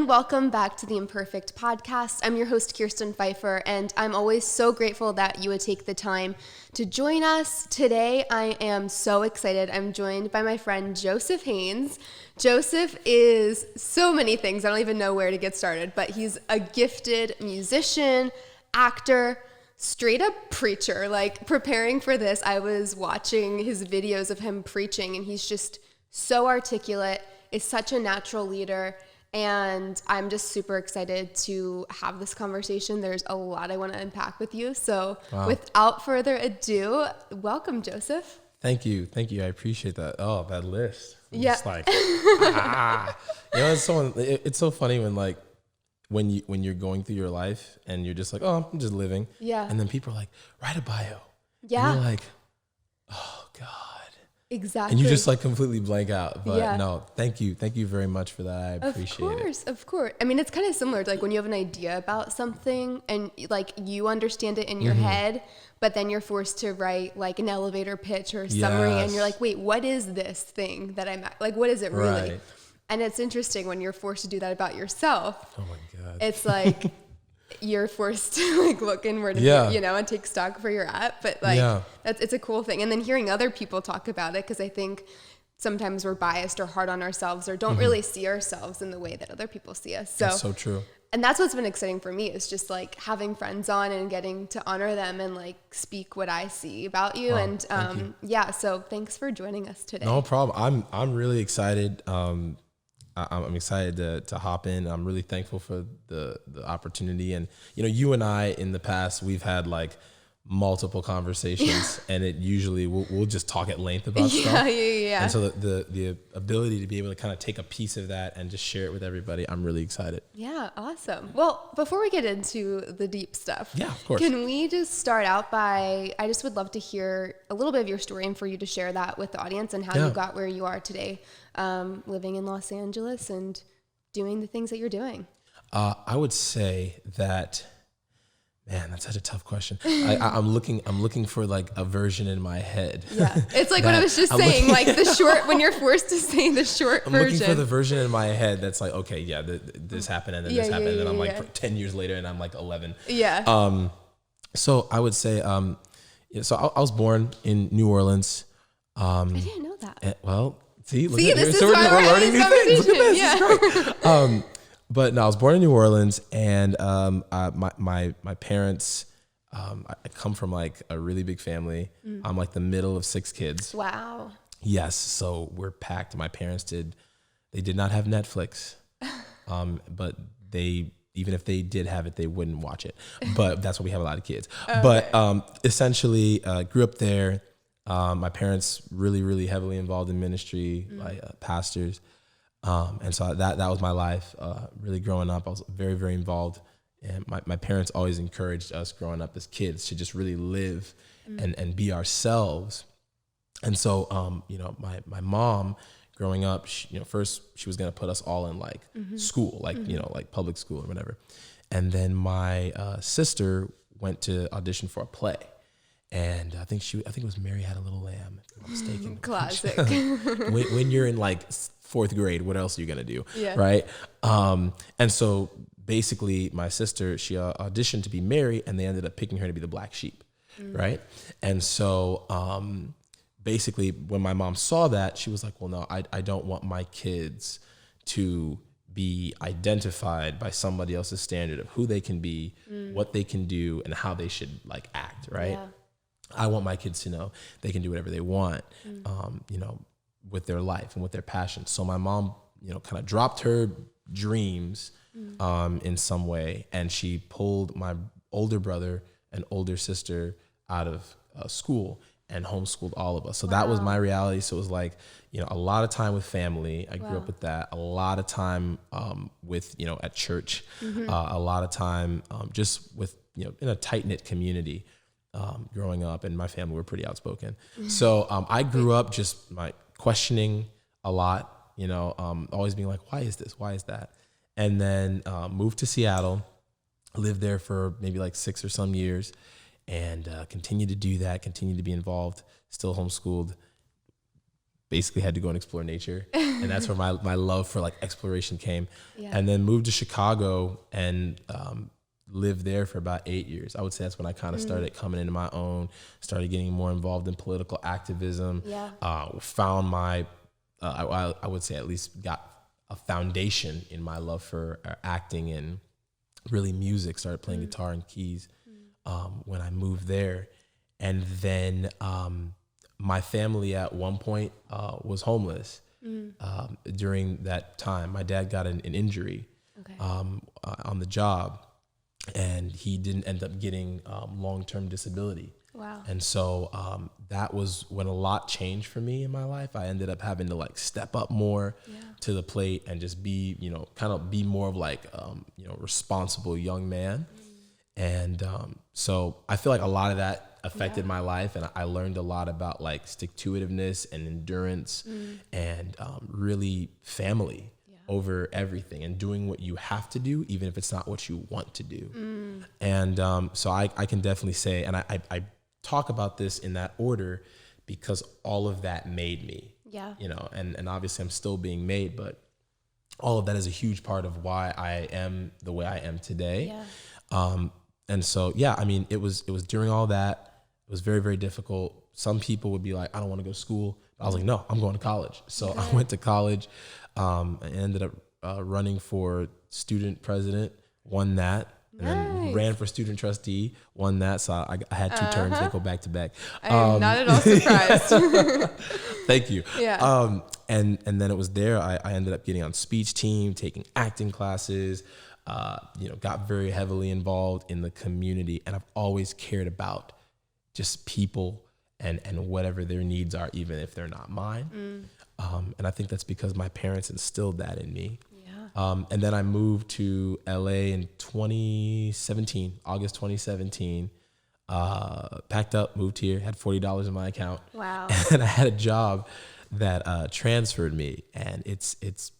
everyone. Welcome back to the Imperfect Podcast. I'm your host, Kirsten Pfeiffer, and I'm always so grateful that you would take the time to join us. Today, I am so excited. I'm joined by my friend, Joseph Haynes. Joseph is so many things. I don't even know where to get started, but he's a gifted musician, actor, straight up preacher. Like, preparing for this, I was watching his videos of him preaching, and he's just so articulate, is such a natural leader, and I'm just super excited to have this conversation. There's a lot I want to unpack with you. So without further ado, welcome, Joseph. Thank you. I appreciate that. Oh, that list. Yeah. It's like, it's so funny when you're going through your life and you're just like, oh, I'm just living. Yeah. And then people are like, write a bio. Yeah. And you're like, oh God. Exactly. And you just like completely blank out. But yeah. no, thank you. Thank you very much for that. I appreciate it. Of course. I mean, it's kind of similar to like when you have an idea about something and like you understand it in your head, but then you're forced to write like an elevator pitch or a summary and you're like, wait, what is this thing that I'm at? Like, what is it really? Right. And it's interesting when you're forced to do that about yourself. Oh my God. It's like you're forced to like look inward and, and take stock for where you're at. But like, it's a cool thing. And then hearing other people talk about it, because I think sometimes we're biased or hard on ourselves or don't really see ourselves in the way that other people see us. So that's so true. And that's what's been exciting for me, is just like having friends on and getting to honor them and like speak what I see about you. And thank you. So thanks for joining us today. No problem. I'm really excited. I'm excited to hop in. I'm really thankful for the opportunity. And, you and I in the past, we've had like multiple conversations and it usually we'll just talk at length about stuff. Yeah. And so the ability to be able to kind of take a piece of that and just share it with everybody, I'm really excited. Yeah. Awesome. Well, before we get into the deep stuff, yeah, of course. Can we just start out by, I just would love to hear a little bit of your story and for you to share that with the audience and how you got where you are today, living in Los Angeles and doing the things that you're doing. I would say that, man, that's such a tough question. I'm looking for like a version in my head. Yeah, it's like what I was just saying, like the short, when you're forced to say the short version. I'm looking for the version in my head that's like, okay, yeah, this happened and then this happened. And then I'm like 10 years later and I'm like 11. Yeah. So I would say, so I was born in New Orleans. I didn't know that. Well, see, this is why we're learning new things. Look at this. Yeah. It's great. But no, I was born in New Orleans, and my parents, I come from like a really big family. I'm like the middle of 6 kids. Wow. Yes, so we're packed. My parents did not have Netflix, but even if they did have it, they wouldn't watch it. But that's why we have a lot of kids. Okay. But essentially, grew up there. My parents really, really heavily involved in ministry, like pastors. And so that was my life, really growing up. I was very, very involved. And my parents always encouraged us growing up as kids to just really live and be ourselves. And so, my mom growing up, first she was going to put us all in like school, like, like public school or whatever. And then my sister went to audition for a play. And I think it was Mary Had a Little Lamb, if I'm not mistaken. Classic. when you're in like 4th grade, what else are you gonna do? Yeah. Right. And so basically my sister, she auditioned to be Mary and they ended up picking her to be the black sheep. Right. And so basically when my mom saw that, she was like, well, no, I don't want my kids to be identified by somebody else's standard of who they can be, what they can do, and how they should like act. Right. Yeah. I want my kids to know they can do whatever they want, with their life and with their passion. So my mom, kind of dropped her dreams in some way, and she pulled my older brother and older sister out of school and homeschooled all of us. So that was my reality. So it was like, a lot of time with family. I grew up with that. A lot of time with, at church. A lot of time just with, in a tight-knit community. Growing up, and my family were pretty outspoken. So I grew up just questioning a lot, always being like, why is this? Why is that? And then moved to Seattle, lived there for maybe like 6 or some years, and continued to do that, continued to be involved, still homeschooled. basically had to go and explore nature. And that's where my love for like exploration came. Yeah. And then moved to Chicago and lived there for about 8 years. I would say that's when I kind of started coming into my own, started getting more involved in political activism. Yeah. Found my, I would say at least got a foundation in my love for acting and really music, started playing guitar and keys when I moved there. And then my family at one point was homeless during that time. My dad got an injury on the job, and he didn't end up getting long-term disability. Wow. And so that was when a lot changed for me in my life. I ended up having to like step up more to the plate and just be, kind of be more of like, responsible young man. And so I feel like a lot of that affected my life, and I learned a lot about like stick-to-itiveness and endurance and really family over everything, and doing what you have to do, even if it's not what you want to do. And so I can definitely say, and I talk about this in that order because all of that made me, and obviously I'm still being made, but all of that is a huge part of why I am the way I am today. And so, I mean, it was during all that, it was very, very difficult. Some people would be like, I don't want to go to school. But I was like, no, I'm going to college. So I went to college. I ended up running for student president, won that, and then ran for student trustee, won that. So I had two terms that go back to back. I am not at all surprised. Thank you. Yeah. And then it was there. I ended up getting on speech team, taking acting classes, got very heavily involved in the community. And I've always cared about just people and whatever their needs are, even if they're not mine. And I think that's because my parents instilled that in me. And then I moved to LA in 2017, August 2017, packed up, moved here, had $40 in my account. Wow. And I had a job that transferred me, and it's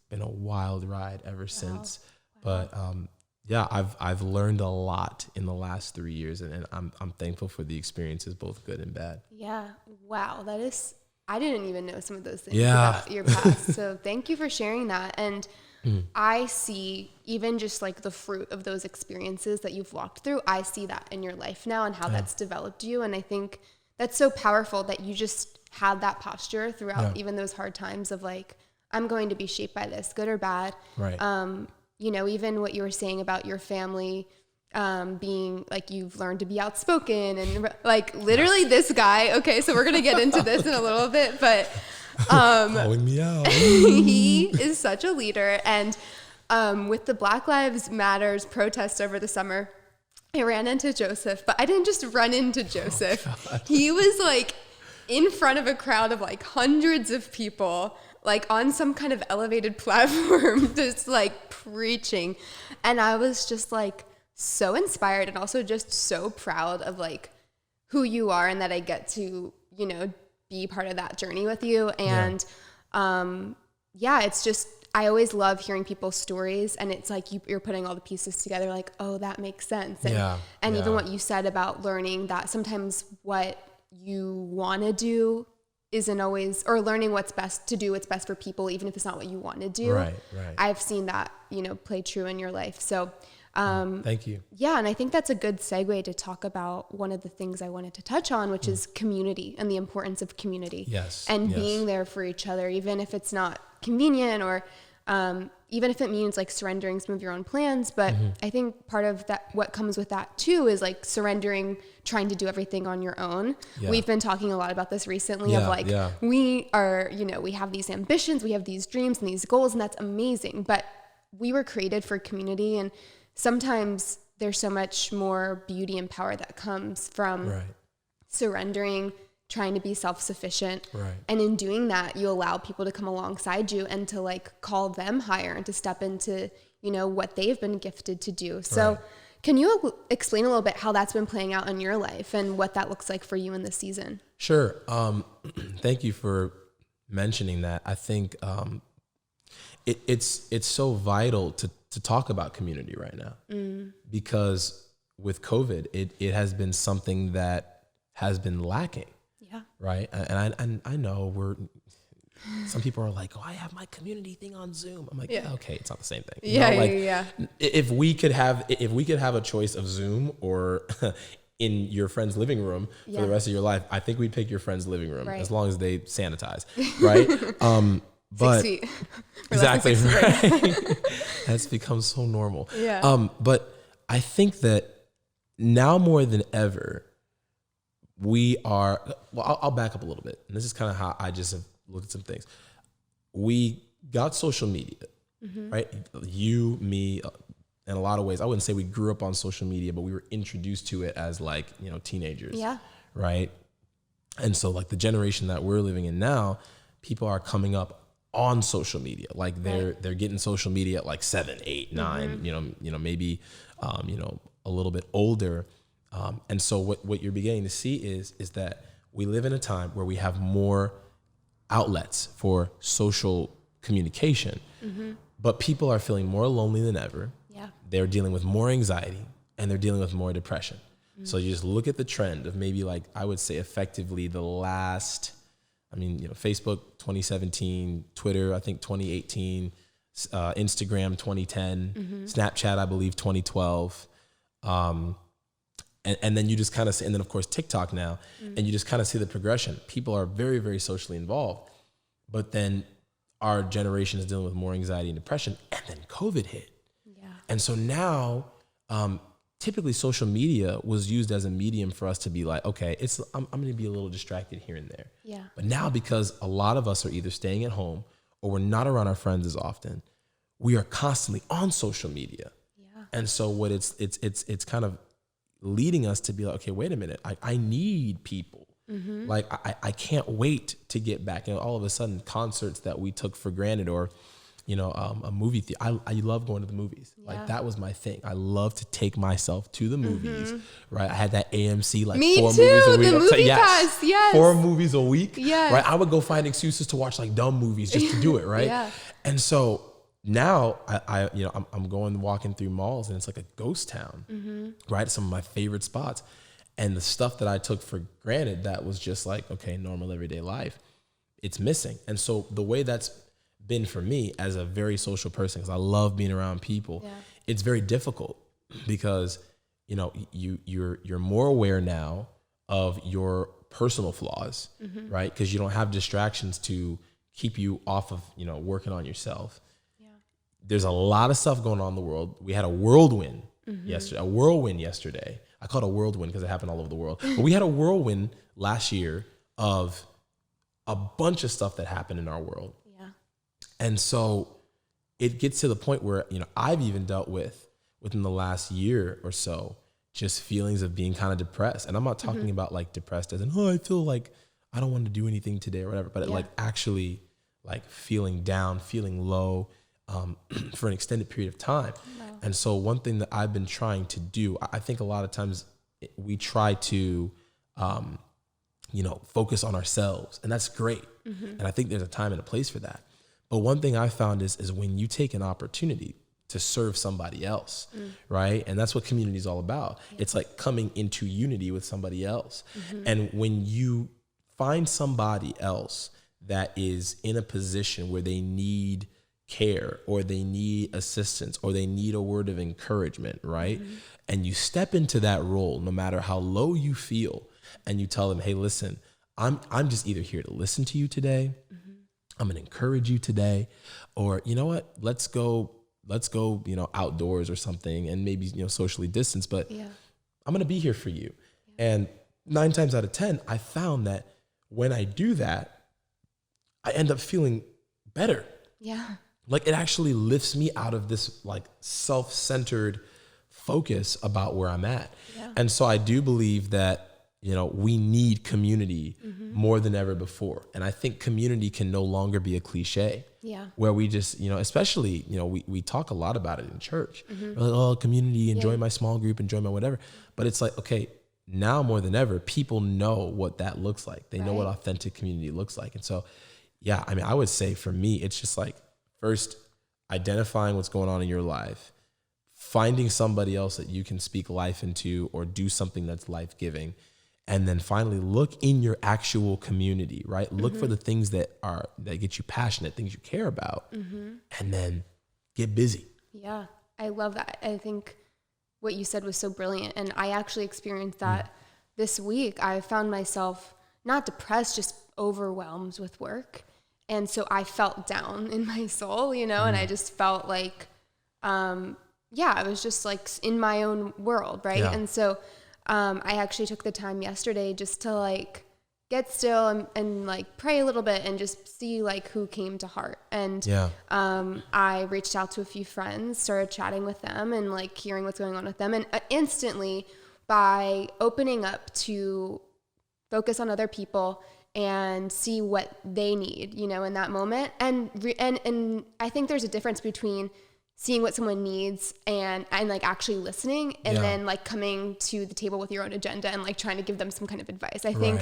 been a wild ride ever since. But I've learned a lot in the last 3 years, and I'm thankful for the experiences, both good and bad. Yeah. Wow. I didn't even know some of those things about your past. So thank you for sharing that. And I see even just like the fruit of those experiences that you've walked through. I see that in your life now and how that's developed you. And I think that's so powerful that you just had that posture throughout even those hard times of like, I'm going to be shaped by this, good or bad. Right. Even what you were saying about your family being like, you've learned to be outspoken and like literally this guy. Okay. So we're going to get into this in a little bit, but calling me out. He is such a leader. And with the Black Lives Matters protests over the summer, I ran into Joseph, but I didn't just run into Joseph. He was like in front of a crowd of like hundreds of people, like on some kind of elevated platform, just like preaching. And I was just like so inspired and also just so proud of like who you are and that I get to, be part of that journey with you. And it's just, I always love hearing people's stories, and it's like you're putting all the pieces together like, oh, that makes sense. And even what you said about learning that sometimes what you want to do isn't always, or learning what's best to do, what's best for people, even if it's not what you want to do. Right. I've seen that, play true in your life. So thank you. Yeah. And I think that's a good segue to talk about one of the things I wanted to touch on, which is community and the importance of community. Yes. And being there for each other, even if it's not convenient or even if it means like surrendering some of your own plans. But I think part of that, what comes with that too, is like surrendering, trying to do everything on your own. We've been talking a lot about this recently of like, we are, we have these ambitions, we have these dreams and these goals, and that's amazing. But we were created for community, and sometimes there's so much more beauty and power that comes from surrendering, trying to be self-sufficient. And in doing that, you allow people to come alongside you and to like call them higher and to step into, what they've been gifted to do. So can you explain a little bit how that's been playing out in your life and what that looks like for you in this season? Sure. Thank you for mentioning that. I think it's so vital to talk about community right now, because with COVID, it has been something that has been lacking. Right. And I know some people are like, oh, I have my community thing on Zoom. I'm like, yeah, okay, it's not the same thing. Yeah. If we could have a choice of Zoom or in your friend's living room for the rest of your life, I think we'd pick your friend's living room as long as they sanitize, right? But 6 feet. Exactly right. That's become so normal. Yeah. But I think that now more than ever, we are. Well, I'll back up a little bit, and this is kind of how I just have looked at some things. We got social media, right? You, me, in a lot of ways. I wouldn't say we grew up on social media, but we were introduced to it as like, teenagers. Yeah. Right. And so like the generation that we're living in now, people are coming up on social media. Like they're getting social media at like 7, 8, 9, maybe, a little bit older. And so what you're beginning to see is that we live in a time where we have more outlets for social communication, but people are feeling more lonely than ever. Yeah. They're dealing with more anxiety and they're dealing with more depression. So you just look at the trend of maybe like, I would say effectively the last, Facebook 2017, Twitter, I think 2018, Instagram 2010, Snapchat, I believe 2012. And then you just kind of see, and then of course TikTok now, and you just kind of see the progression. People are very, very socially involved, but then our generation is dealing with more anxiety and depression, and then COVID hit. Yeah. And so now, typically social media was used as a medium for us to be like, okay, I'm going to be a little distracted here and there. Yeah. But now, because a lot of us are either staying at home or we're not around our friends as often, we are constantly on social media. Yeah. And so what it's kind of leading us to be like, okay, wait a minute, I need people. Like I can't wait to get back. All of a sudden, concerts that we took for granted, or a movie theater. I love going to the movies. Yeah. Like that was my thing. I love to take myself to the movies. Right. I had that AMC like Me 4 too, movies a week. the movie pass. Yes. 4 movies a week. Yes. Right. I would go find excuses to watch like dumb movies just to do it. Right. Yeah. And so now I'm going walking through malls and it's like a ghost town. Right. Some of my favorite spots. And the stuff that I took for granted that was just like, okay, normal everyday life, it's missing. And so the way that's been for me as a very social person, because I love being around people, it's very difficult because, you're more aware now of your personal flaws, right? Because you don't have distractions to keep you off of, working on yourself. Yeah. There's a lot of stuff going on in the world. We had a whirlwind yesterday. I call it a whirlwind because it happened all over the world. But we had a whirlwind last year of a bunch of stuff that happened in our world. Yeah. And so it gets to the point where, I've even dealt with, within the last year or so, just feelings of being kind of depressed. And I'm not talking about like depressed as in, I feel like I don't want to do anything today or whatever, but like actually like feeling down, feeling low for an extended period of time. Wow. And so one thing that I've been trying to do, I think a lot of times we try to, focus on ourselves, and that's great. And I think there's a time and a place for that. But one thing I found is when you take an opportunity to serve somebody else, right? And that's what community is all about. Yeah. It's like coming into unity with somebody else. And when you find somebody else that is in a position where they need care or they need assistance or they need a word of encouragement, right? And you step into that role, no matter how low you feel, and you tell them, hey, listen, I'm just either here to listen to you today. I'm going to encourage you today, or you know what, let's go, outdoors or something, and maybe, socially distance, but I'm going to be here for you. And 9 times out of 10, I found that when I do that, I end up feeling better. Yeah. Like it actually lifts me out of this like self-centered focus about where I'm at. Yeah. And so I do believe that, we need community more than ever before. And I think community can no longer be a cliche. Yeah. Where we just, especially, we talk a lot about it in church. We're like, oh, community, enjoy my small group, enjoy my whatever. But it's like, okay, now more than ever, people know what that looks like. They know what authentic community looks like. And so, yeah, I mean, I would say for me, it's just like, first, identifying what's going on in your life, finding somebody else that you can speak life into or do something that's life-giving, And then finally look in your actual community, right? Look for the things that get you passionate, things you care about, and then get busy. Yeah, I love that. I think what you said was so brilliant. And I actually experienced that this week. I found myself not depressed, just overwhelmed with work. And so I felt down in my soul, and I just felt like, I was just like in my own world, right? Yeah. And so I actually took the time yesterday just to like get still and like pray a little bit and just see like who came to heart. And I reached out to a few friends, started chatting with them and like hearing what's going on with them. And instantly, by opening up to focus on other people and see what they need, in that moment. And I think there's a difference between seeing what someone needs and like actually listening and then like coming to the table with your own agenda and like trying to give them some kind of advice. I think,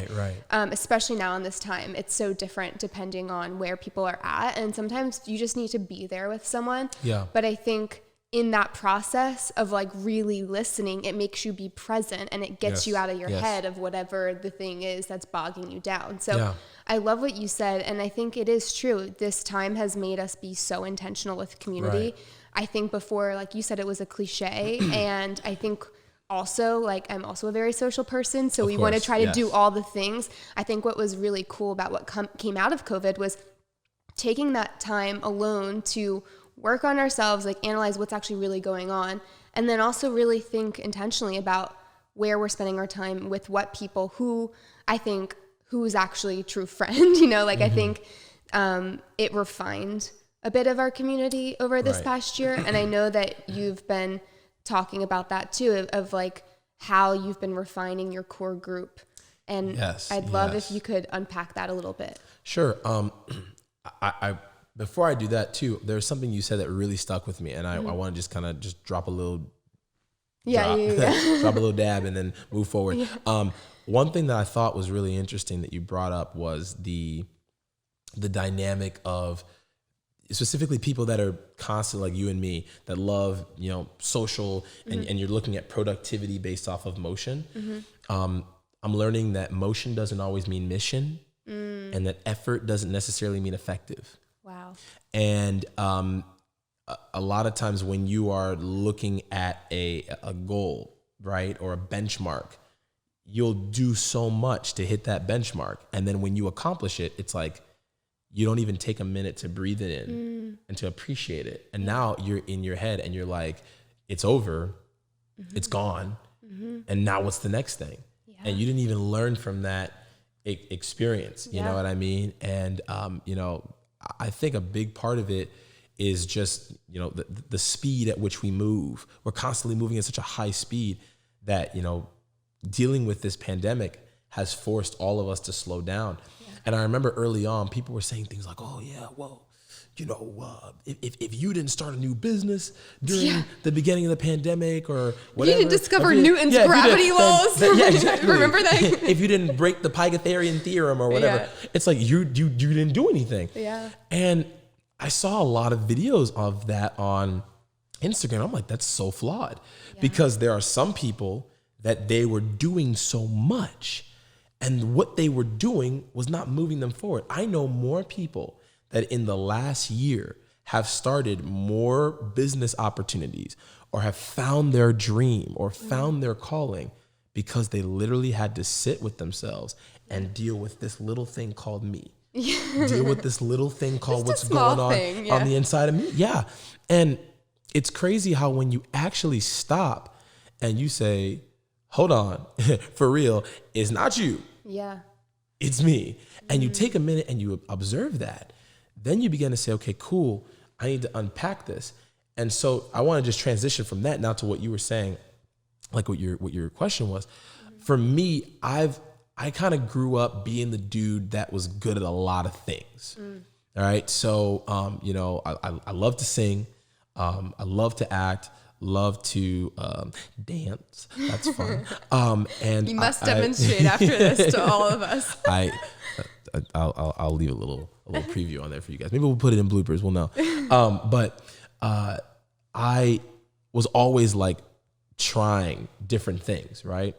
especially now in this time, it's so different depending on where people are at. And sometimes you just need to be there with someone. Yeah. But I think in that process of like really listening, it makes you be present and it gets you out of your head of whatever the thing is that's bogging you down. So I love what you said. And I think it is true. This time has made us be so intentional with community. Right. I think before, like you said, it was a cliche. And I think also, like, I'm also a very social person. So we want to try to do all the things. I think what was really cool about what came out of COVID was taking that time alone to work on ourselves, like analyze what's actually really going on. And then also really think intentionally about where we're spending our time with what people who's actually a true friend, I think it refined a bit of our community over this past year. And I know that you've been talking about that too, of like how you've been refining your core group. And I'd love if you could unpack that a little bit. Sure. I before I do that too, there's something you said that really stuck with me, and I want to just kind of just drop a little drop a little dab and then move forward. One thing that I thought was really interesting that you brought up was the dynamic of specifically people that are constant, like you and me, that love, social and you're looking at productivity based off of motion. I'm learning that motion doesn't always mean mission, and that effort doesn't necessarily mean effective. Wow. And a lot of times when you are looking at a goal, right, or a benchmark, you'll do so much to hit that benchmark. And then when you accomplish it, it's like you don't even take a minute to breathe it in and to appreciate it. And now you're in your head and you're like, it's over, it's gone. And now what's the next thing? Yeah. And you didn't even learn from that experience, you know what I mean? And, I think a big part of it is just, the speed at which we move. We're constantly moving at such a high speed that, dealing with this pandemic has forced all of us to slow down. Yeah. And I remember early on, people were saying things like, oh yeah, well, if you didn't start a new business during the beginning of the pandemic or whatever. You didn't discover Newton's gravity laws. Exactly. Remember that? If you didn't break the Pythagorean theorem or whatever, it's like you didn't do anything. Yeah. And I saw a lot of videos of that on Instagram. I'm like, that's so flawed because there are some people that they were doing so much and what they were doing was not moving them forward. I know more people that in the last year have started more business opportunities or have found their dream or found their calling because they literally had to sit with themselves and deal with this little thing called me. Deal with this little thing called what's going on the inside of me. Yeah. And it's crazy how when you actually stop and you say, hold on, for real, it's not you. Yeah. It's me. And you take a minute and you observe that. Then you begin to say, okay, cool, I need to unpack this. And so I want to just transition from that now to what you were saying, like what your question was. For me, I kind of grew up being the dude that was good at a lot of things. All right. So, I love to sing. I love to act, love to dance. That's fun. And you must demonstrate after this to all of us. I'll leave a little preview on there for you guys. Maybe we'll put it in bloopers. We'll know. But I was always like trying different things, right?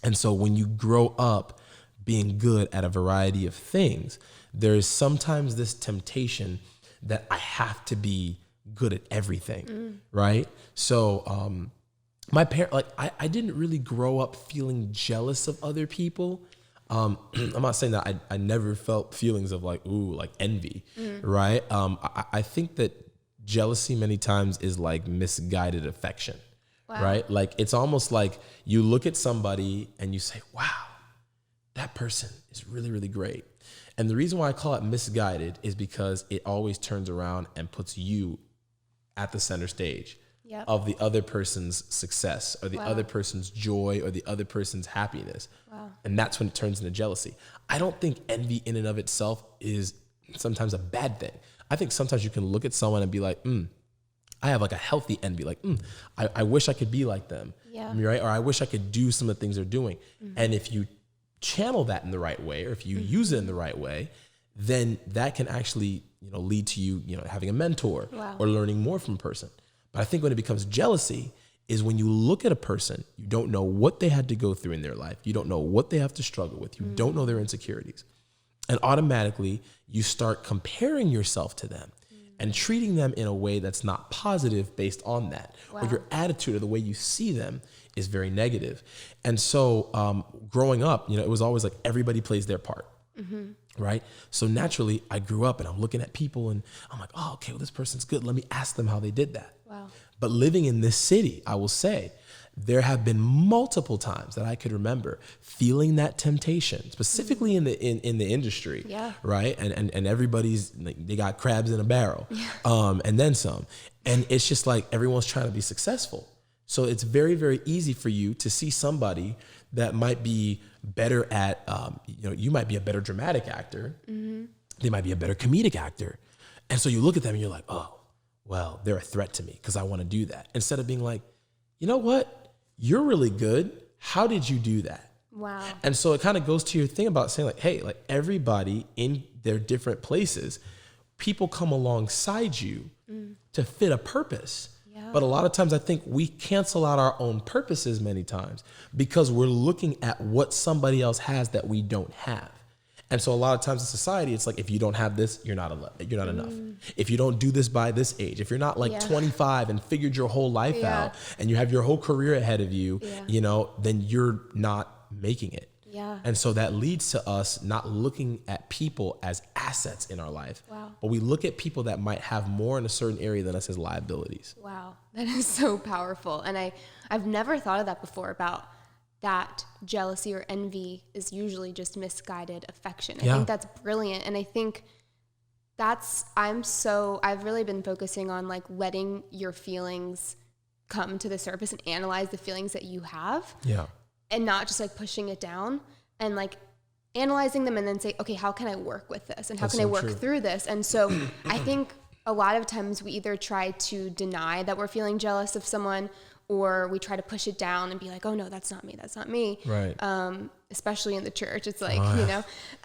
And so when you grow up being good at a variety of things, there is sometimes this temptation that I have to be good at everything, right? So my parent, like I didn't really grow up feeling jealous of other people. I'm not saying that I never felt feelings of like, ooh, like envy, right? I think that jealousy many times is like misguided affection, right? Like it's almost like you look at somebody and you say, wow, that person is really, really great. And the reason why I call it misguided is because it always turns around and puts you at the center stage of the other person's success or the other person's joy or the other person's happiness. And that's when it turns into jealousy. I don't think envy in and of itself is sometimes a bad thing. I think sometimes you can look at someone and be like, I have like a healthy envy. Like, I wish I could be like them, right? Or I wish I could do some of the things they're doing. And if you channel that in the right way, or if you use it in the right way, then that can actually, lead to you, having a mentor or learning more from a person. But I think when it becomes jealousy is when you look at a person, you don't know what they had to go through in their life. You don't know what they have to struggle with. You don't know their insecurities. And automatically you start comparing yourself to them and treating them in a way that's not positive based on that. Or your attitude or the way you see them is very negative. And so growing up, it was always like everybody plays their part. Right? So naturally I grew up and I'm looking at people and I'm like, oh, okay, well, this person's good. Let me ask them how they did that. But living in this city, I will say, there have been multiple times that I could remember feeling that temptation, specifically in the industry, right? And everybody's like, they got crabs in a barrel, and then some. And it's just like everyone's trying to be successful. So it's very, very easy for you to see somebody that might be better at, you might be a better dramatic actor. They might be a better comedic actor. And so you look at them and you're like, oh, well, they're a threat to me because I want to do that. Instead of being like, you know what? You're really good. How did you do that? Wow. And so it kind of goes to your thing about saying like, hey, like everybody in their different places, people come alongside you to fit a purpose. But a lot of times I think we cancel out our own purposes many times because we're looking at what somebody else has that we don't have. And so a lot of times in society, it's like, if you don't have this, you're not enough. If you don't do this by this age, if you're not like 25 and figured your whole life out and you have your whole career ahead of you, then you're not making it. And so that leads to us not looking at people as assets in our life, but we look at people that might have more in a certain area than us as liabilities. Wow, that is so powerful. And I've never thought of that before, about that jealousy or envy is usually just misguided affection. I think that's brilliant. And I think I've really been focusing on like letting your feelings come to the surface and analyze the feelings that you have. And not just like pushing it down, and like analyzing them and then say, okay, how can I work with this? And how can I work through this? And so I think a lot of times we either try to deny that we're feeling jealous of someone, or we try to push it down and be like, oh no, that's not me. That's not me. Right. Especially in the church, it's like,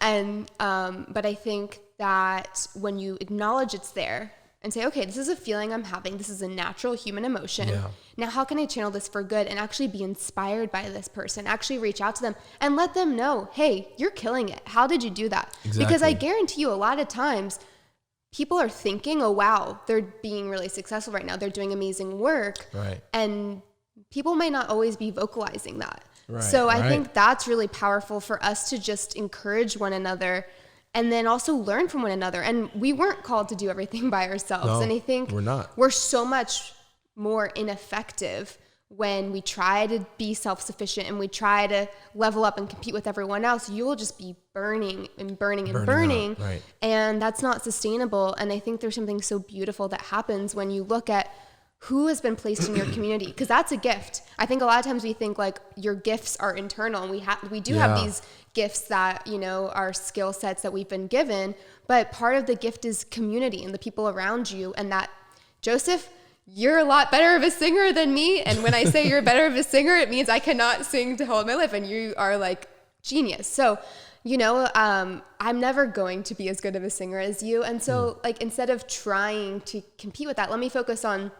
and, but I think that when you acknowledge it's there and say, okay, this is a feeling I'm having. This is a natural human emotion. Now, how can I channel this for good and actually be inspired by this person? Actually reach out to them and let them know, hey, you're killing it. How did you do that? Because I guarantee you a lot of times people are thinking, oh, wow, they're being really successful right now. They're doing amazing work. And people may not always be vocalizing that. So I think that's really powerful for us to just encourage one another and then also learn from one another. And we weren't called to do everything by ourselves. No, and I think we're so much more ineffective when we try to be self-sufficient and we try to level up and compete with everyone else. You will just be burning. And that's not sustainable. And I think there's something so beautiful that happens when you look at who has been placed in your community, because that's a gift. I think a lot of times we think like your gifts are internal, and we do have these gifts that, are skill sets that we've been given, but part of the gift is community and the people around you. And that, Joseph, you're a lot better of a singer than me. And when I say you're better of a singer, it means I cannot sing to hold my life, and you are like genius. So, I'm never going to be as good of a singer as you. And so like, instead of trying to compete with that, let me focus on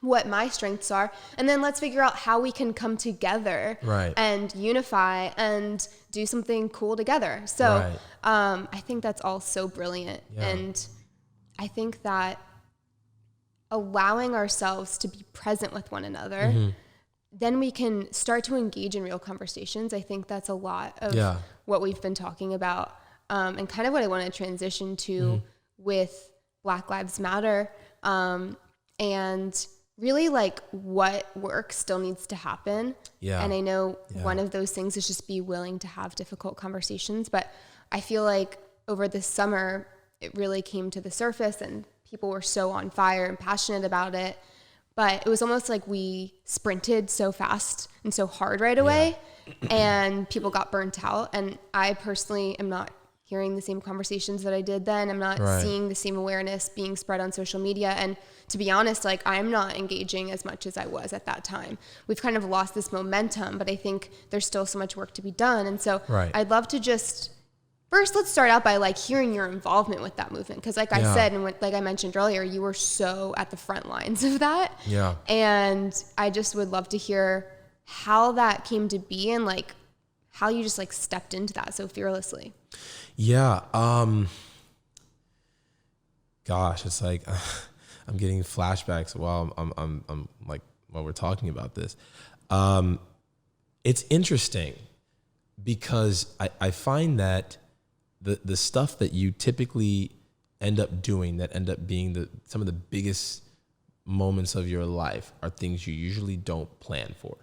what my strengths are, and then let's figure out how we can come together and unify and do something cool together. So I think that's all so brilliant. And I think that allowing ourselves to be present with one another, then we can start to engage in real conversations. I think that's a lot of what we've been talking about, and kind of what I want to transition to with Black Lives Matter, and really like what work still needs to happen. And I know one of those things is just be willing to have difficult conversations, but I feel like over the summer, it really came to the surface and people were so on fire and passionate about it. But it was almost like we sprinted so fast and so hard right away, and people got burnt out. And I personally am not hearing the same conversations that I did then. I'm not seeing the same awareness being spread on social media. And to be honest, like I'm not engaging as much as I was at that time. We've kind of lost this momentum, but I think there's still so much work to be done. And so I'd love to just, first, let's start out by like hearing your involvement with that movement. Cause like I said, and like I mentioned earlier, you were so at the front lines of that. And I just would love to hear how that came to be and like how you just like stepped into that so fearlessly. Gosh, it's like, I'm getting flashbacks while I'm like, while we're talking about this. It's interesting because I find that the stuff that you typically end up doing that end up being some of the biggest moments of your life are things you usually don't plan for.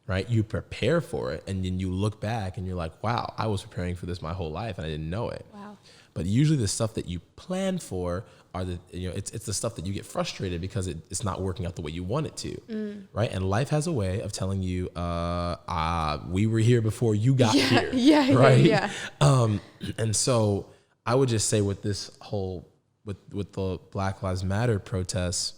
Right? You prepare for it and then you look back and you're like, wow, I was preparing for this my whole life and I didn't know it. Wow. But usually the stuff that you plan for are it's the stuff that you get frustrated because it's not working out the way you want it to. Right? And life has a way of telling you, we were here before you got here. Right? And so I would just say with this whole, with the Black Lives Matter protests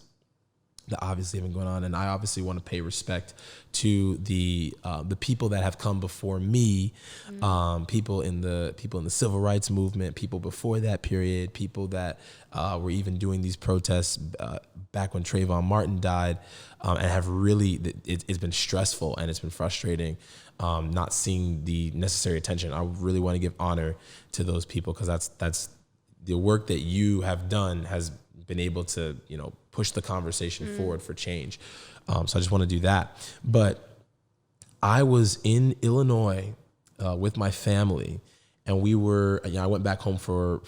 that obviously have been going on, and I obviously want to pay respect to the people that have come before me, people in the civil rights movement, people before that period, people that were even doing these protests back when Trayvon Martin died, and have really it's been stressful and it's been frustrating, not seeing the necessary attention. I really want to give honor to those people because that's the work that you have done has been able to push the conversation forward for change. So I just want to do that. But I was in Illinois with my family, and we were. I went back home for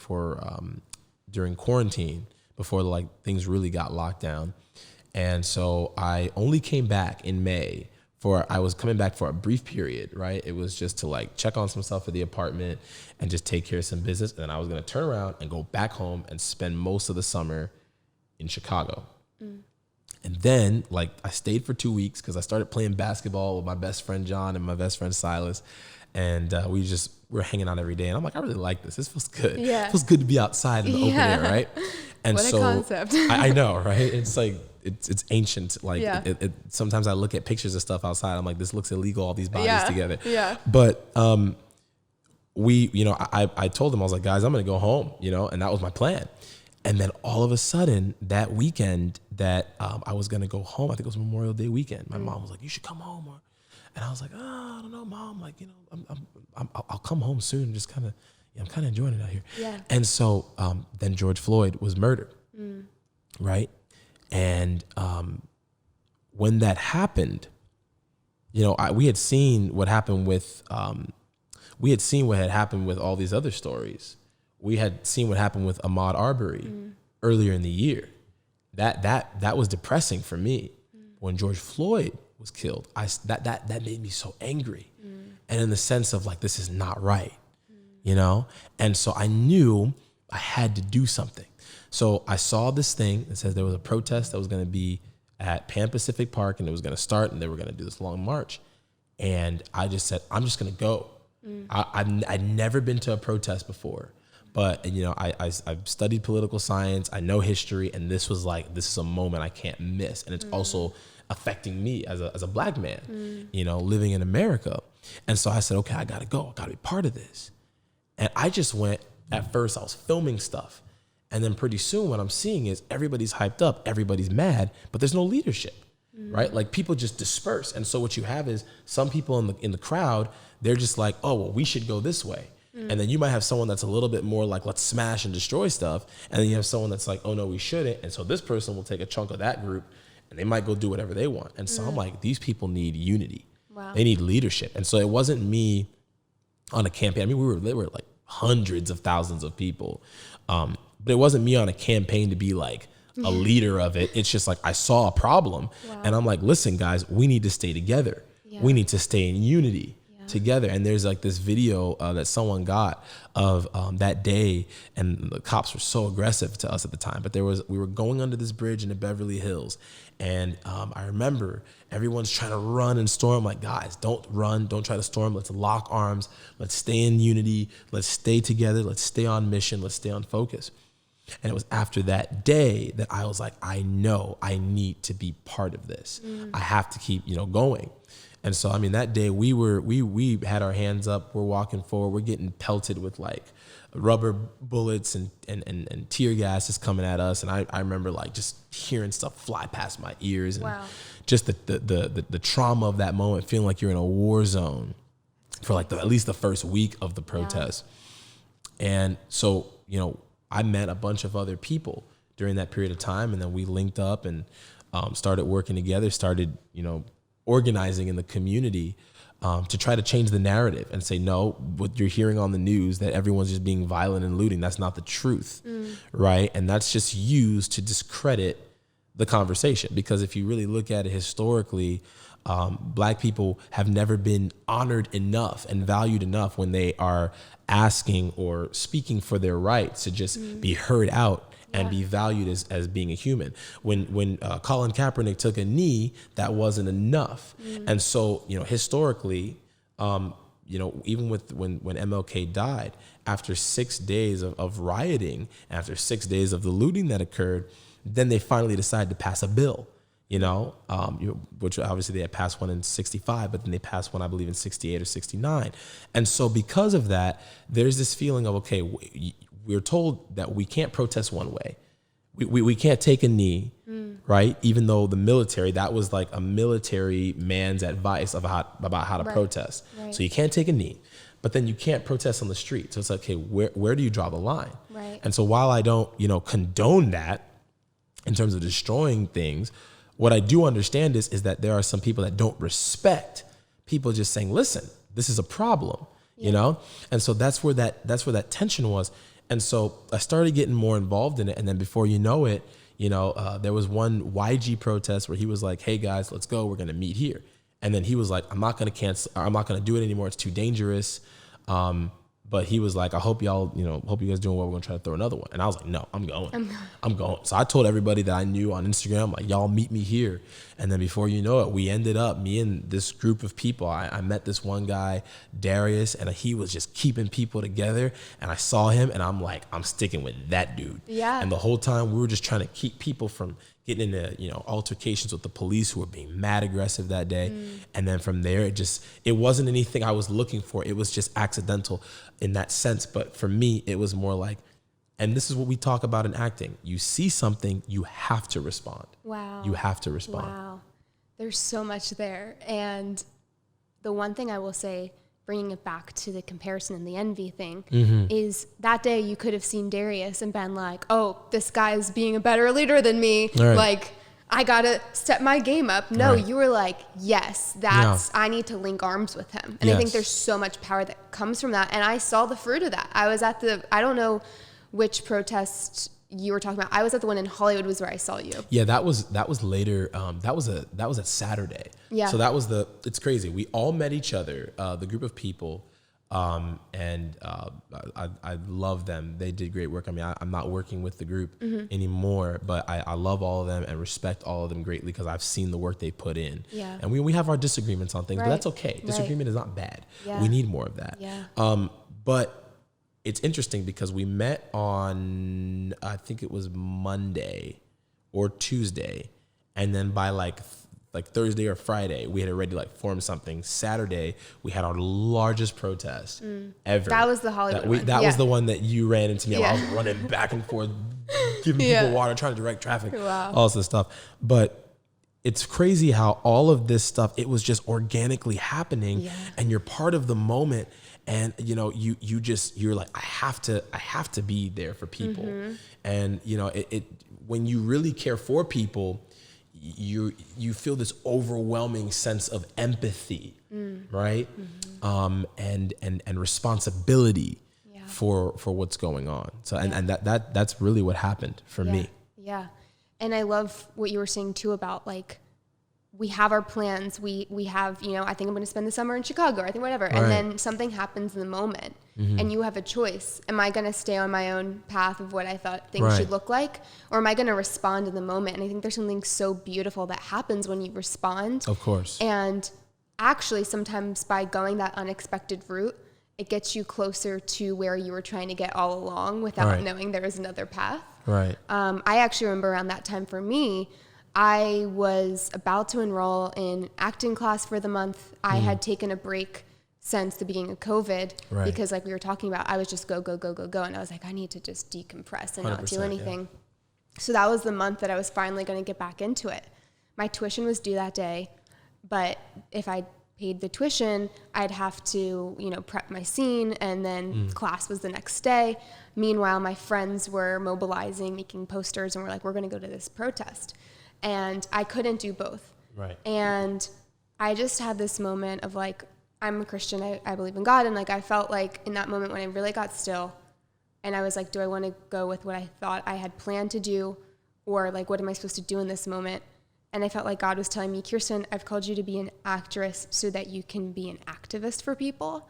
during quarantine before like things really got locked down, and so I only came back in May. I was coming back for a brief period, right? It was just to like check on some stuff at the apartment and just take care of some business. And then I was going to turn around and go back home and spend most of the summer in Chicago. And then like I stayed for 2 weeks because I started playing basketball with my best friend John and my best friend Silas. And we're hanging out every day. And I'm like, I really like this. This feels good. It feels good to be outside in the open air, right? And what a concept. I know, right? It's like, it's ancient. Like sometimes I look at pictures of stuff outside. I'm like, this looks illegal, all these bodies together. But I told them, I was like, guys, I'm going to go home, and that was my plan. And then all of a sudden that weekend that I was going to go home, I think it was Memorial Day weekend. My mom was like, you should come home. And I was like, I don't know, Mom. Like, I'll come home soon. I'm kind of enjoying it out here. And so then George Floyd was murdered. Right. And when that happened, we had seen what happened with, we had seen what had happened with all these other stories. We had seen what happened with Ahmaud Arbery earlier in the year. That was depressing for me. When George Floyd was killed, that made me so angry. And in the sense of like, this is not right, And so I knew I had to do something. So I saw this thing that says there was a protest that was going to be at Pan Pacific Park, and it was going to start, and they were going to do this long march. And I just said, I'm just going to go. I'd never been to a protest before, but I've studied political science. I know history, and this is a moment I can't miss. And it's also affecting me as a Black man, living in America. And so I said, okay, I got to go. I got to be part of this. And I just went. At first, I was filming stuff. And then pretty soon what I'm seeing is everybody's hyped up, everybody's mad, but there's no leadership, right? Like people just disperse. And so what you have is some people in the crowd, they're just like, oh, well, we should go this way. And then you might have someone that's a little bit more like, let's smash and destroy stuff. And then you have someone that's like, oh, no, we shouldn't. And so this person will take a chunk of that group and they might go do whatever they want. And so I'm like, these people need unity. Wow. They need leadership. And so it wasn't me on a campaign. I mean, there were like hundreds of thousands of people. But it wasn't me on a campaign to be like a leader of it. It's just like I saw a problem and I'm like, listen, guys, we need to stay together. Yeah. We need to stay in unity together. And there's like this video that someone got of that day, and the cops were so aggressive to us at the time, but we were going under this bridge in the Beverly Hills. And I remember everyone's trying to run and storm. Like, guys, don't run. Don't try to storm. Let's lock arms. Let's stay in unity. Let's stay together. Let's stay on mission. Let's stay on focus. And it was after that day that I was like, I know I need to be part of this. I have to keep, going. And so, I mean, that day we had our hands up, we're walking forward, we're getting pelted with like rubber bullets and tear gas is coming at us. And I remember like just hearing stuff fly past my ears and just the trauma of that moment, feeling like you're in a war zone for like at least the first week of the protest. And so, I met a bunch of other people during that period of time. And then we linked up and started working together, started, organizing in the community to try to change the narrative and say, no, what you're hearing on the news, that everyone's just being violent and looting, that's not the truth, right? And that's just used to discredit the conversation. Because if you really look at it historically, Black people have never been honored enough and valued enough when they are asking or speaking for their rights to just be heard out and be valued as being a human. When Colin Kaepernick took a knee, that wasn't enough. And so, historically, even with when MLK died, after 6 days of rioting, after 6 days of the looting that occurred, then they finally decided to pass a bill, which obviously they had passed one in 65, but then they passed one, I believe, in 68 or 69. And so because of that, there's this feeling of, okay, we're told that we can't protest one way. We can't take a knee, right? Even though the military, that was like a military man's advice about how to protest. Right. So you can't take a knee, but then you can't protest on the street. So it's like, okay, where do you draw the line? Right. And so while I don't, condone that in terms of destroying things, what I do understand is that there are some people that don't respect people just saying, listen, this is a problem, And so that's where that tension was. And so I started getting more involved in it. And then before you know it, there was one YG protest where he was like, hey guys, let's go. We're going to meet here. And then he was like, I'm not going to do it anymore. It's too dangerous. But he was like, I hope y'all, hope you guys doing well. We're going to try to throw another one. And I was like, no, I'm going. So I told everybody that I knew on Instagram, like, y'all meet me here. And then before you know it, we ended up, me and this group of people, I met this one guy, Darius, and he was just keeping people together. And I saw him and I'm like, I'm sticking with that dude. Yeah. And the whole time we were just trying to keep people from getting into, altercations with the police who were being mad aggressive that day. And then from there, it wasn't anything I was looking for. It was just accidental in that sense. But for me, it was more like, and this is what we talk about in acting. You see something, you have to respond. Wow. You have to respond. Wow. There's so much there. And the one thing I will say, bringing it back to the comparison and the envy thing, is that day you could have seen Darius and been like, oh, this guy's being a better leader than me. Right. Like, I got to step my game up. No, you were like, yes, I need to link arms with him. And I think there's so much power that comes from that. And I saw the fruit of that. I was at I don't know which protest you were talking about. I was at the one in Hollywood was where I saw you. Yeah, that was later. That was at Saturday. Yeah. So it's crazy. We all met each other, the group of people, and I love them. They did great work. I mean, I'm not working with the group anymore, but I love all of them and respect all of them greatly because I've seen the work they put in. Yeah. And we have our disagreements on things, but that's okay. Disagreement is not bad. Yeah. We need more of that. Yeah. But it's interesting because we met on, I think it was Monday or Tuesday. And then by like Thursday or Friday, we had already formed something. Saturday, we had our largest protest ever. That was the Hollywood one. That was the one that you ran into me. Yeah. I was running back and forth, giving Yeah. people water, trying to direct traffic, Wow. all this stuff. But it's crazy how all of this stuff, it was just organically happening, and you're part of the moment. And, you know, you're like, I have to be there for people. And, you know, it when you really care for people, you feel this overwhelming sense of empathy, right? And responsibility for what's going on. So, and that's really what happened for me. Yeah. And I love what you were saying too about like, we have our plans. We have, you know, I think I'm going to spend the summer in Chicago, or I think whatever. Right. And then something happens in the moment and you have a choice. Am I going to stay on my own path of what I thought things should look like? Or am I going to respond in the moment? And I think there's something so beautiful that happens when you respond. Of course. And actually sometimes by going that unexpected route, it gets you closer to where you were trying to get all along without knowing there was another path. Right. I actually remember around that time for me, I was about to enroll in acting class for the month. I had taken a break since the beginning of COVID because like we were talking about, I was just go. And I was like, I need to just decompress and not do anything. Yeah. So that was the month that I was finally going to get back into it. My tuition was due that day, but if I paid the tuition, I'd have to, you know, prep my scene, and then class was the next day. Meanwhile, my friends were mobilizing, making posters, and we're like, we're going to go to this protest. And I couldn't do both. Right. And I just had this moment of like, I'm a Christian, I believe in God. And like, I felt like in that moment when I really got still and I was like, do I want to go with what I thought I had planned to do? Or like, what am I supposed to do in this moment? And I felt like God was telling me, Kirsten, I've called you to be an actress so that you can be an activist for people.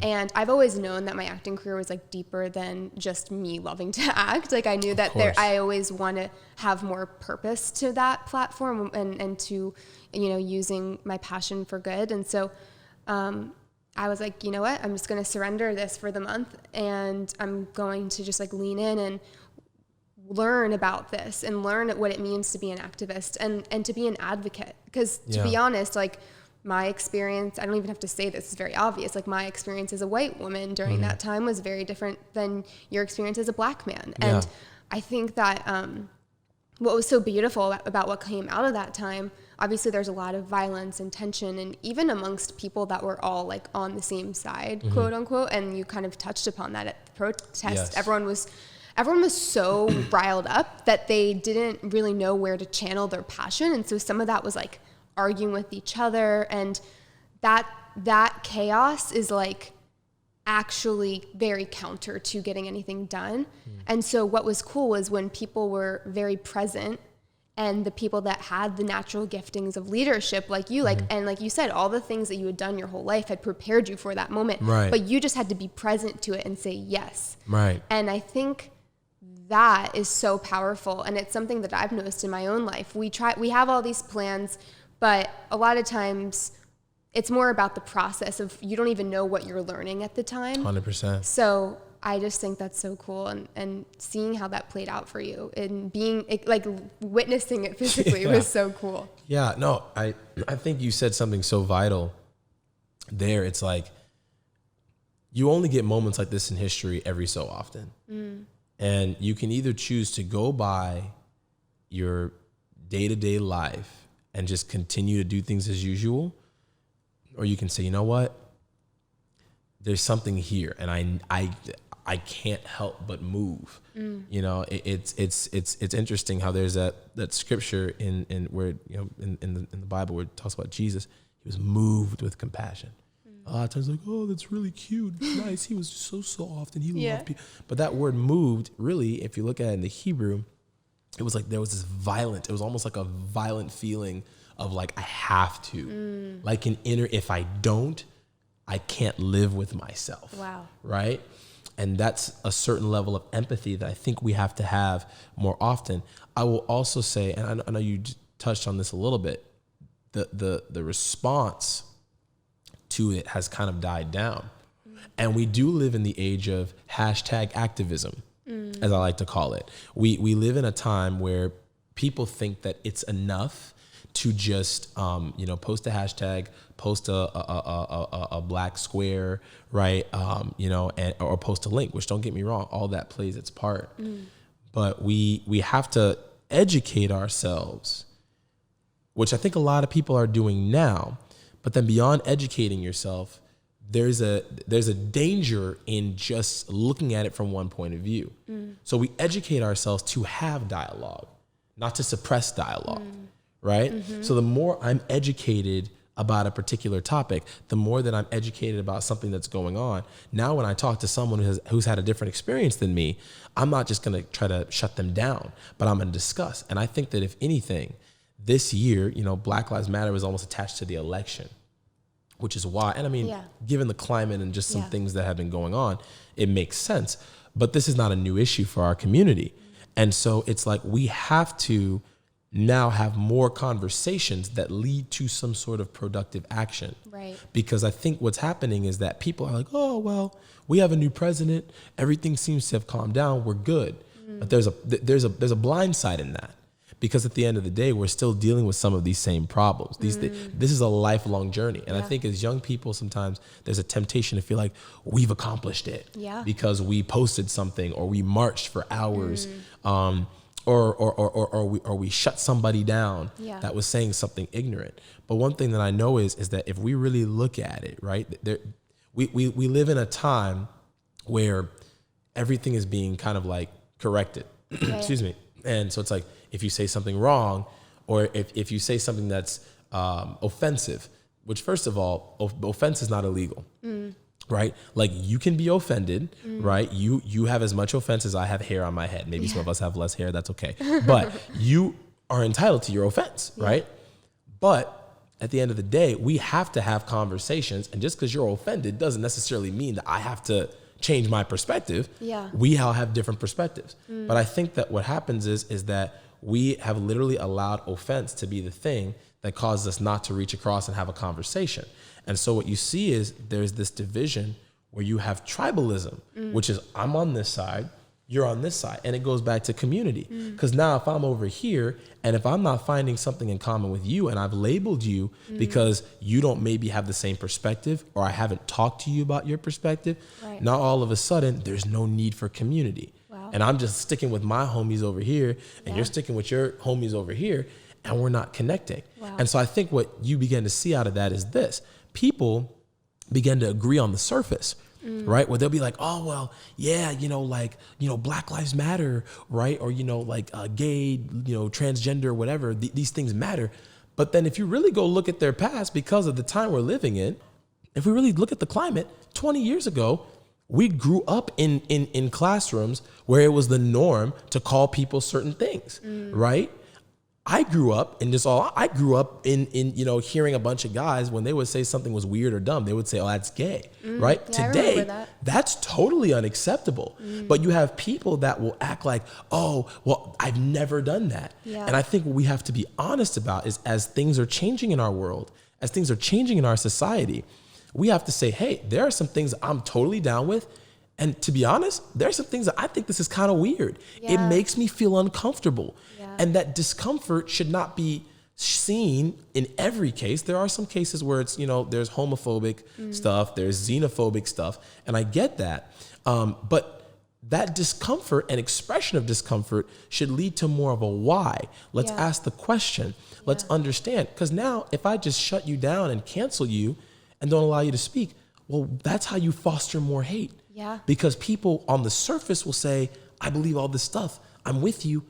And I've always known that my acting career was like deeper than just me loving to act. Like I knew that I always want to have more purpose to that platform and to, you know, using my passion for good. And so I was like, you know what, I'm just going to surrender this for the month, and I'm going to just like lean in and learn about this and learn what it means to be an activist and to be an advocate. Because to be honest, like my experience, I don't even have to say this, is very obvious. Like my experience as a white woman during that time was very different than your experience as a black man. And I think that what was so beautiful about what came out of that time, obviously there's a lot of violence and tension, and even amongst people that were all like on the same side, quote unquote. And you kind of touched upon that at the protest. Everyone was so riled up that they didn't really know where to channel their passion. And so some of that was like arguing with each other, and that chaos is like actually very counter to getting anything done. And so what was cool was when people were very present, and the people that had the natural giftings of leadership like you, like, and like you said, all the things that you had done your whole life had prepared you for that moment, but you just had to be present to it and say yes. And I think that is so powerful. And it's something that I've noticed in my own life. We have all these plans, but a lot of times it's more about the process of, you don't even know what you're learning at the time. 100%. So I just think that's so cool. And seeing how that played out for you and being like witnessing it physically was so cool. Yeah, no, I think you said something so vital there. It's like, you only get moments like this in history every so often. And you can either choose to go by your day-to-day life and just continue to do things as usual, or you can say, you know what, there's something here, and I can't help but move. You know, it's interesting how there's that scripture in where, you know, in the Bible where it talks about Jesus. He was moved with compassion. A lot of times, like, oh, that's really cute, nice. He was so soft, and he loved people. But that word "moved," really, if you look at it in the Hebrew, it was like there was this violent. It was almost like a violent feeling of like, I have to, like an inner. If I don't, I can't live with myself. Wow. Right. And that's a certain level of empathy that I think we have to have more often. I will also say, and I know you touched on this a little bit, the response to it has kind of died down. And we do live in the age of hashtag activism, as I like to call it. We live in a time where people think that it's enough to just, post a hashtag, post a black square, right? Or post a link, which, don't get me wrong, all that plays its part. but we have to educate ourselves, which I think a lot of people are doing now. But then beyond educating yourself, there's a danger in just looking at it from one point of view. So we educate ourselves to have dialogue, not to suppress dialogue, right? So the more I'm educated about a particular topic, the more that I'm educated about something that's going on. Now, when I talk to someone who's had a different experience than me, I'm not just going to try to shut them down, but I'm going to discuss. And I think that if anything, this year, Black Lives Matter was almost attached to the election, which is why, and I mean, given the climate and just some things that have been going on, it makes sense. But this is not a new issue for our community. And so it's like we have to now have more conversations that lead to some sort of productive action. Right. Because I think what's happening is that people are like, oh, well, we have a new president. Everything seems to have calmed down. We're good. But there's a blind side in that. Because at the end of the day, we're still dealing with some of these same problems. This is a lifelong journey. And I think as young people, sometimes there's a temptation to feel like we've accomplished it because we posted something or we marched for hours, or we shut somebody down that was saying something ignorant. But one thing that I know is that if we really look at it, right, we live in a time where everything is being kind of like corrected. Excuse me. And so it's like, if you say something wrong, or if you say something that's offensive, which first of all, offense is not illegal, right? Like you can be offended, right? You have as much offense as I have hair on my head. Maybe some of us have less hair, that's okay. But you are entitled to your offense, right? But at the end of the day, we have to have conversations. And just because you're offended doesn't necessarily mean that I have to change my perspective. We all have different perspectives. But I think that what happens is that we have literally allowed offense to be the thing that causes us not to reach across and have a conversation. And so what you see is there's this division where you have tribalism, which is I'm on this side, you're on this side. And it goes back to community. Because now if I'm over here and if I'm not finding something in common with you and I've labeled you because you don't maybe have the same perspective or I haven't talked to you about your perspective, now all of a sudden there's no need for community. And I'm just sticking with my homies over here and you're sticking with your homies over here and we're not connecting. And so I think what you begin to see out of that is this. People begin to agree on the surface, right? Where they'll be like, oh, well, yeah, Black Lives Matter, right? Or, gay, transgender, whatever, these things matter. But then if you really go look at their past because of the time we're living in, if we really look at the climate, 20 years ago, we grew up in classrooms where it was the norm to call people certain things, right? I grew up in hearing a bunch of guys when they would say something was weird or dumb, they would say, oh, that's gay, right? Yeah, Today, that's totally unacceptable. But you have people that will act like, oh, well, I've never done that. And I think what we have to be honest about is as things are changing in our world, as things are changing in our society, we have to say, hey, there are some things I'm totally down with. And to be honest, there are some things that I think this is kind of weird. It makes me feel uncomfortable. And that discomfort should not be seen in every case. There are some cases where it's, there's homophobic stuff, there's xenophobic stuff, and I get that. But that discomfort and expression of discomfort should lead to more of a why. Let's ask the question. Let's understand. Because now if I just shut you down and cancel you and don't allow you to speak, well, that's how you foster more hate. Because people on the surface will say, I believe all this stuff, I'm with you.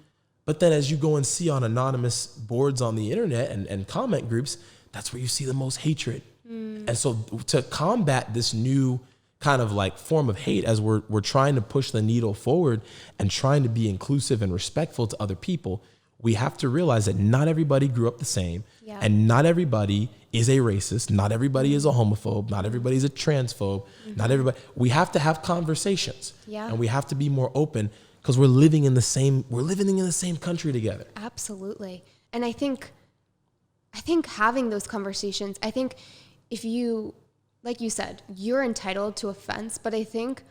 But then as you go and see on anonymous boards on the internet and comment groups, that's where you see the most hatred. And so to combat this new kind of like form of hate as we're trying to push the needle forward and trying to be inclusive and respectful to other people, we have to realize that not everybody grew up the same and not everybody is a racist. Not everybody is a homophobe. Not everybody is a transphobe. Not everybody. We have to have conversations and we have to be more open because we're living in the same country together. Absolutely. And I think having those conversations, I think if you, like you said, you're entitled to offense, but I think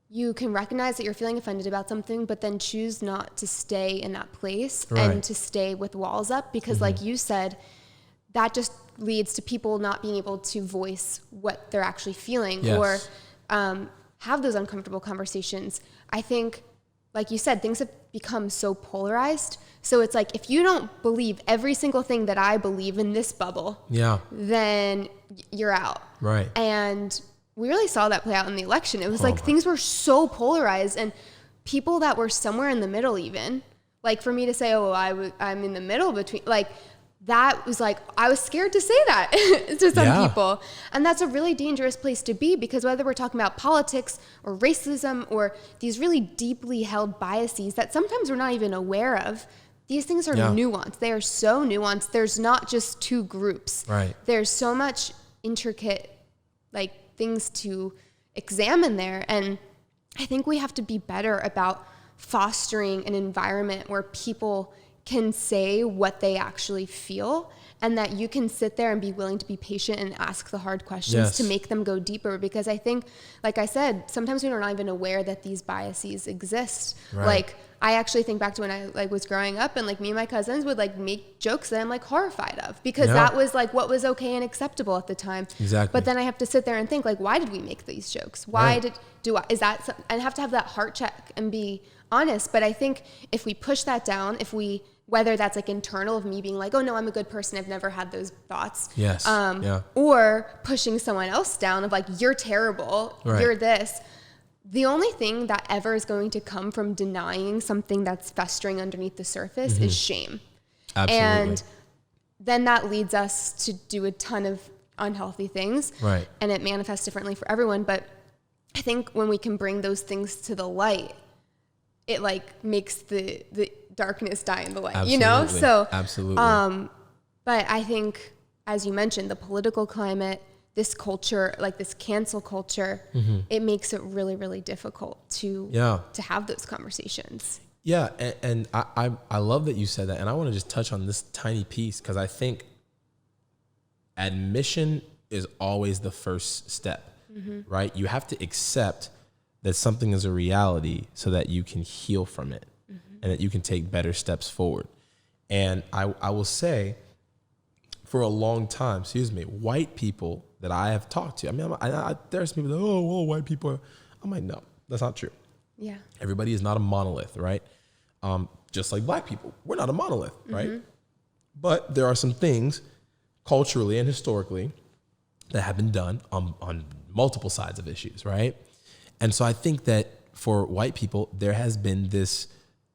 you can recognize that you're feeling offended about something, but then choose not to stay in that place and to stay with walls up because like you said, that just leads to people not being able to voice what they're actually feeling or have those uncomfortable conversations. I think like you said, things have become so polarized. So it's like, if you don't believe every single thing that I believe in this bubble, then you're out. Right. And we really saw that play out in the election. It was like things were so polarized, and people that were somewhere in the middle, even like for me to say, I'm in the middle between, like, that was like, I was scared to say that to some people. And that's a really dangerous place to be, because whether we're talking about politics or racism or these really deeply held biases that sometimes we're not even aware of, these things are nuanced. They are so nuanced. There's not just two groups. Right. There's so much intricate, like, things to examine there. And I think we have to be better about fostering an environment where people can say what they actually feel, and that you can sit there and be willing to be patient and ask the hard questions to make them go deeper. Because I think, like I said, sometimes we're not even aware that these biases exist. Right. Like, I actually think back to when I like was growing up, and like me and my cousins would like make jokes that I'm like horrified of, because that was like what was okay and acceptable at the time. Exactly. But then I have to sit there and think, like, why did we make these jokes? Why I have to have that heart check and be honest. But I think if we push that down, whether that's like internal of me being like, oh no, I'm a good person, I've never had those thoughts. Yes. Or pushing someone else down of like, you're terrible, you're this. The only thing that ever is going to come from denying something that's festering underneath the surface is shame. Absolutely. And then that leads us to do a ton of unhealthy things. Right. And it manifests differently for everyone. But I think when we can bring those things to the light, it like makes the darkness die in the light, absolutely. You know? So, absolutely. But I think, as you mentioned, the political climate, this culture, like this cancel culture, it makes it really, really difficult to have those conversations. Yeah. And I love that you said that. And I want to just touch on this tiny piece, because I think admission is always the first step, right? You have to accept that something is a reality so that you can heal from it and that you can take better steps forward. And I will say, for a long time, white people that I have talked to, I mean, there's people that, white people. I'm like, no, that's not true. Yeah. Everybody is not a monolith, right? Just like black people, we're not a monolith, right? But there are some things culturally and historically that have been done on multiple sides of issues, right? And so I think that for white people, there has been this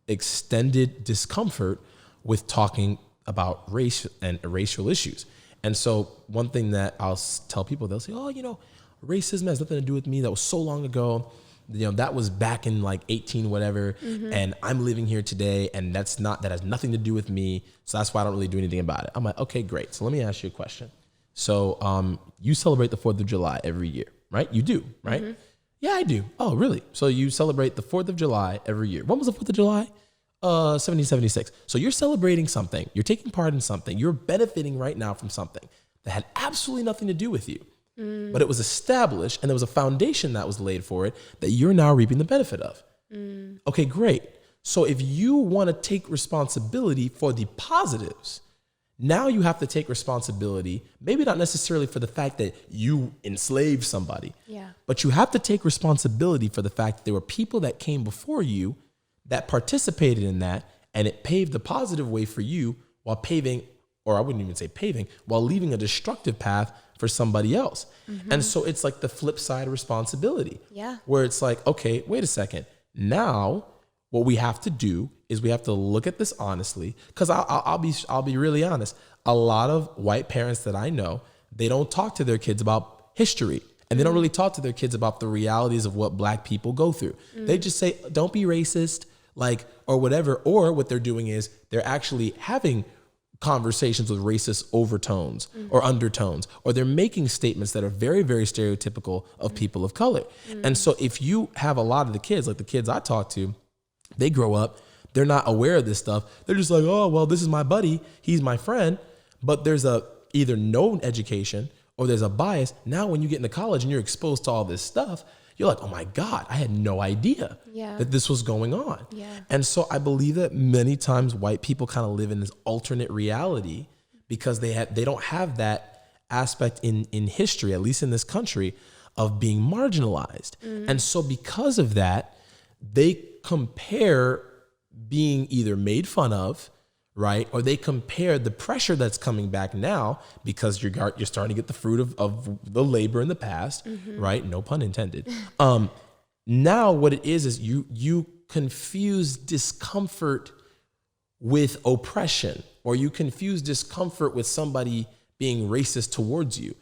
extended discomfort with talking about race and racial issues. And so one thing that I'll tell people, they'll say, racism has nothing to do with me. That was so long ago. That was back in like 18 whatever. And I'm living here today, and that has nothing to do with me. So that's why I don't really do anything about it. I'm like, okay, great. So let me ask you a question. So you celebrate the 4th of July every year, right? You do, right? Yeah, I do. Oh, really? So you celebrate the 4th of July every year. When was the 4th of July? 1776. So you're celebrating something. You're taking part in something. You're benefiting right now from something that had absolutely nothing to do with you. But it was established, and there was a foundation that was laid for it that you're now reaping the benefit of. Okay, great. So if you want to take responsibility for the positives, now you have to take responsibility, maybe not necessarily for the fact that you enslaved somebody, but you have to take responsibility for the fact that there were people that came before you that participated in that, and it paved the positive way for you while paving, or I wouldn't even say paving, while leaving a destructive path for somebody else. And so it's like the flip side of responsibility, where it's like, okay, wait a second. Now what we have to do is we have to look at this honestly, because I'll be really honest. A lot of white parents that I know, they don't talk to their kids about history, and they don't really talk to their kids about the realities of what black people go through. They just say, don't be racist, like, or whatever. Or what they're doing is they're actually having conversations with racist overtones or undertones, or they're making statements that are very, very stereotypical of people of color. And so if you have a lot of the kids, like the kids I talk to, they grow up, they're not aware of this stuff. They're just like, oh, well, this is my buddy, he's my friend. But there's either no education or there's a bias. Now when you get into college and you're exposed to all this stuff, you're like, oh my God, I had no idea that this was going on. And so I believe that many times white people kind of live in this alternate reality because they don't have that aspect in history, at least in this country, of being marginalized. And so because of that, they compare being either made fun of, right? Or they compare the pressure that's coming back now because you're starting to get the fruit of the labor in the past, right? No pun intended. Now what it is you confuse discomfort with oppression, or you confuse discomfort with somebody being racist towards you.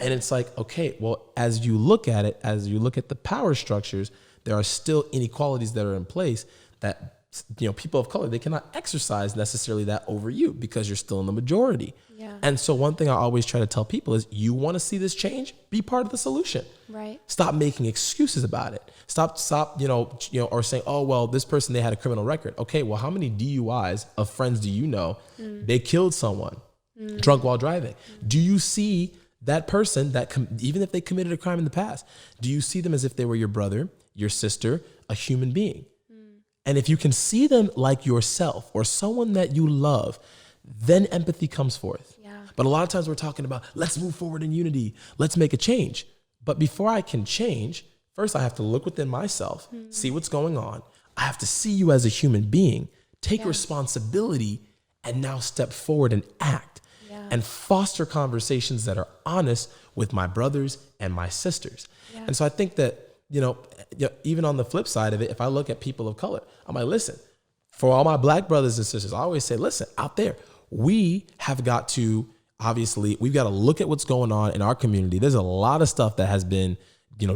And it's like, okay, well, as you look at it, as you look at the power structures, there are still inequalities that are in place that, people of color, they cannot exercise necessarily that over you because you're still in the majority. Yeah. And so one thing I always try to tell people is, you want to see this change, be part of the solution. Right. Stop making excuses about it. Stop, or saying, oh, well, this person, they had a criminal record. Okay, well, how many DUIs of friends do you know? They killed someone drunk while driving. Do you see that person even if they committed a crime in the past, do you see them as if they were your brother, your sister, a human being? And if you can see them like yourself or someone that you love, then empathy comes forth. Yeah. But a lot of times we're talking about, let's move forward in unity. Let's make a change. But before I can change, first I have to look within myself, see what's going on. I have to see you as a human being, take responsibility, and now step forward and act and foster conversations that are honest with my brothers and my sisters. Yeah. And so I think that, even on the flip side of it, if I look at people of color, I'm like, listen, for all my black brothers and sisters, I always say, listen, out there, we have got to, obviously, we've got to look at what's going on in our community. There's a lot of stuff that has been,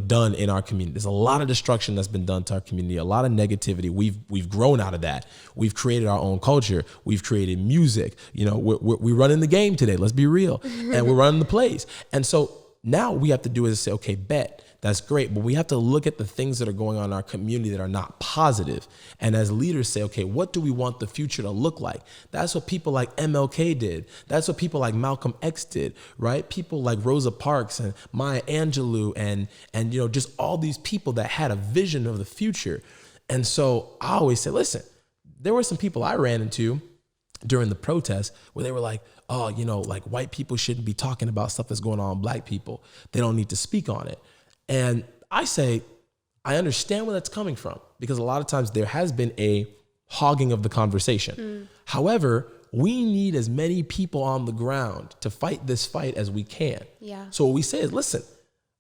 done in our community. There's a lot of destruction that's been done to our community, a lot of negativity. We've grown out of that. We've created our own culture. We've created music. We're running the game today. Let's be real. And we're running the plays. And so now we have to do is say, okay, bet. That's great, but we have to look at the things that are going on in our community that are not positive. And as leaders say, okay, what do we want the future to look like? That's what people like MLK did. That's what people like Malcolm X did, right? People like Rosa Parks and Maya Angelou and just all these people that had a vision of the future. And so I always say, listen, there were some people I ran into during the protests where they were like, oh, like white people shouldn't be talking about stuff that's going on with black people. They don't need to speak on it. And I say, I understand where that's coming from, because a lot of times there has been a hogging of the conversation. However, we need as many people on the ground to fight this fight as we can. Yeah. So what we say is, listen,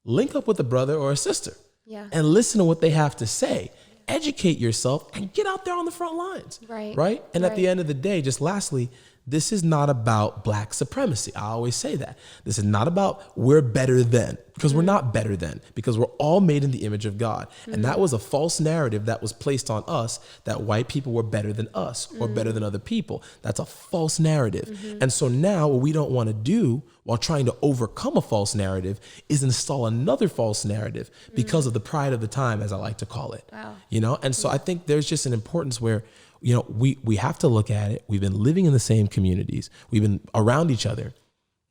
link up with a brother or a sister and listen to what they have to say. Educate yourself and get out there on the front lines. Right. And at the end of the day, just lastly, this is not about black supremacy. I always say that. This is not about we're better than, because we're not better than, because we're all made in the image of God. And that was a false narrative that was placed on us, that white people were better than us or better than other people. That's a false narrative. And so now what we don't want to do while trying to overcome a false narrative is install another false narrative because of the pride of the time, as I like to call it. Wow. And so I think there's just an importance where we have to look at it. We've been living in the same communities. We've been around each other.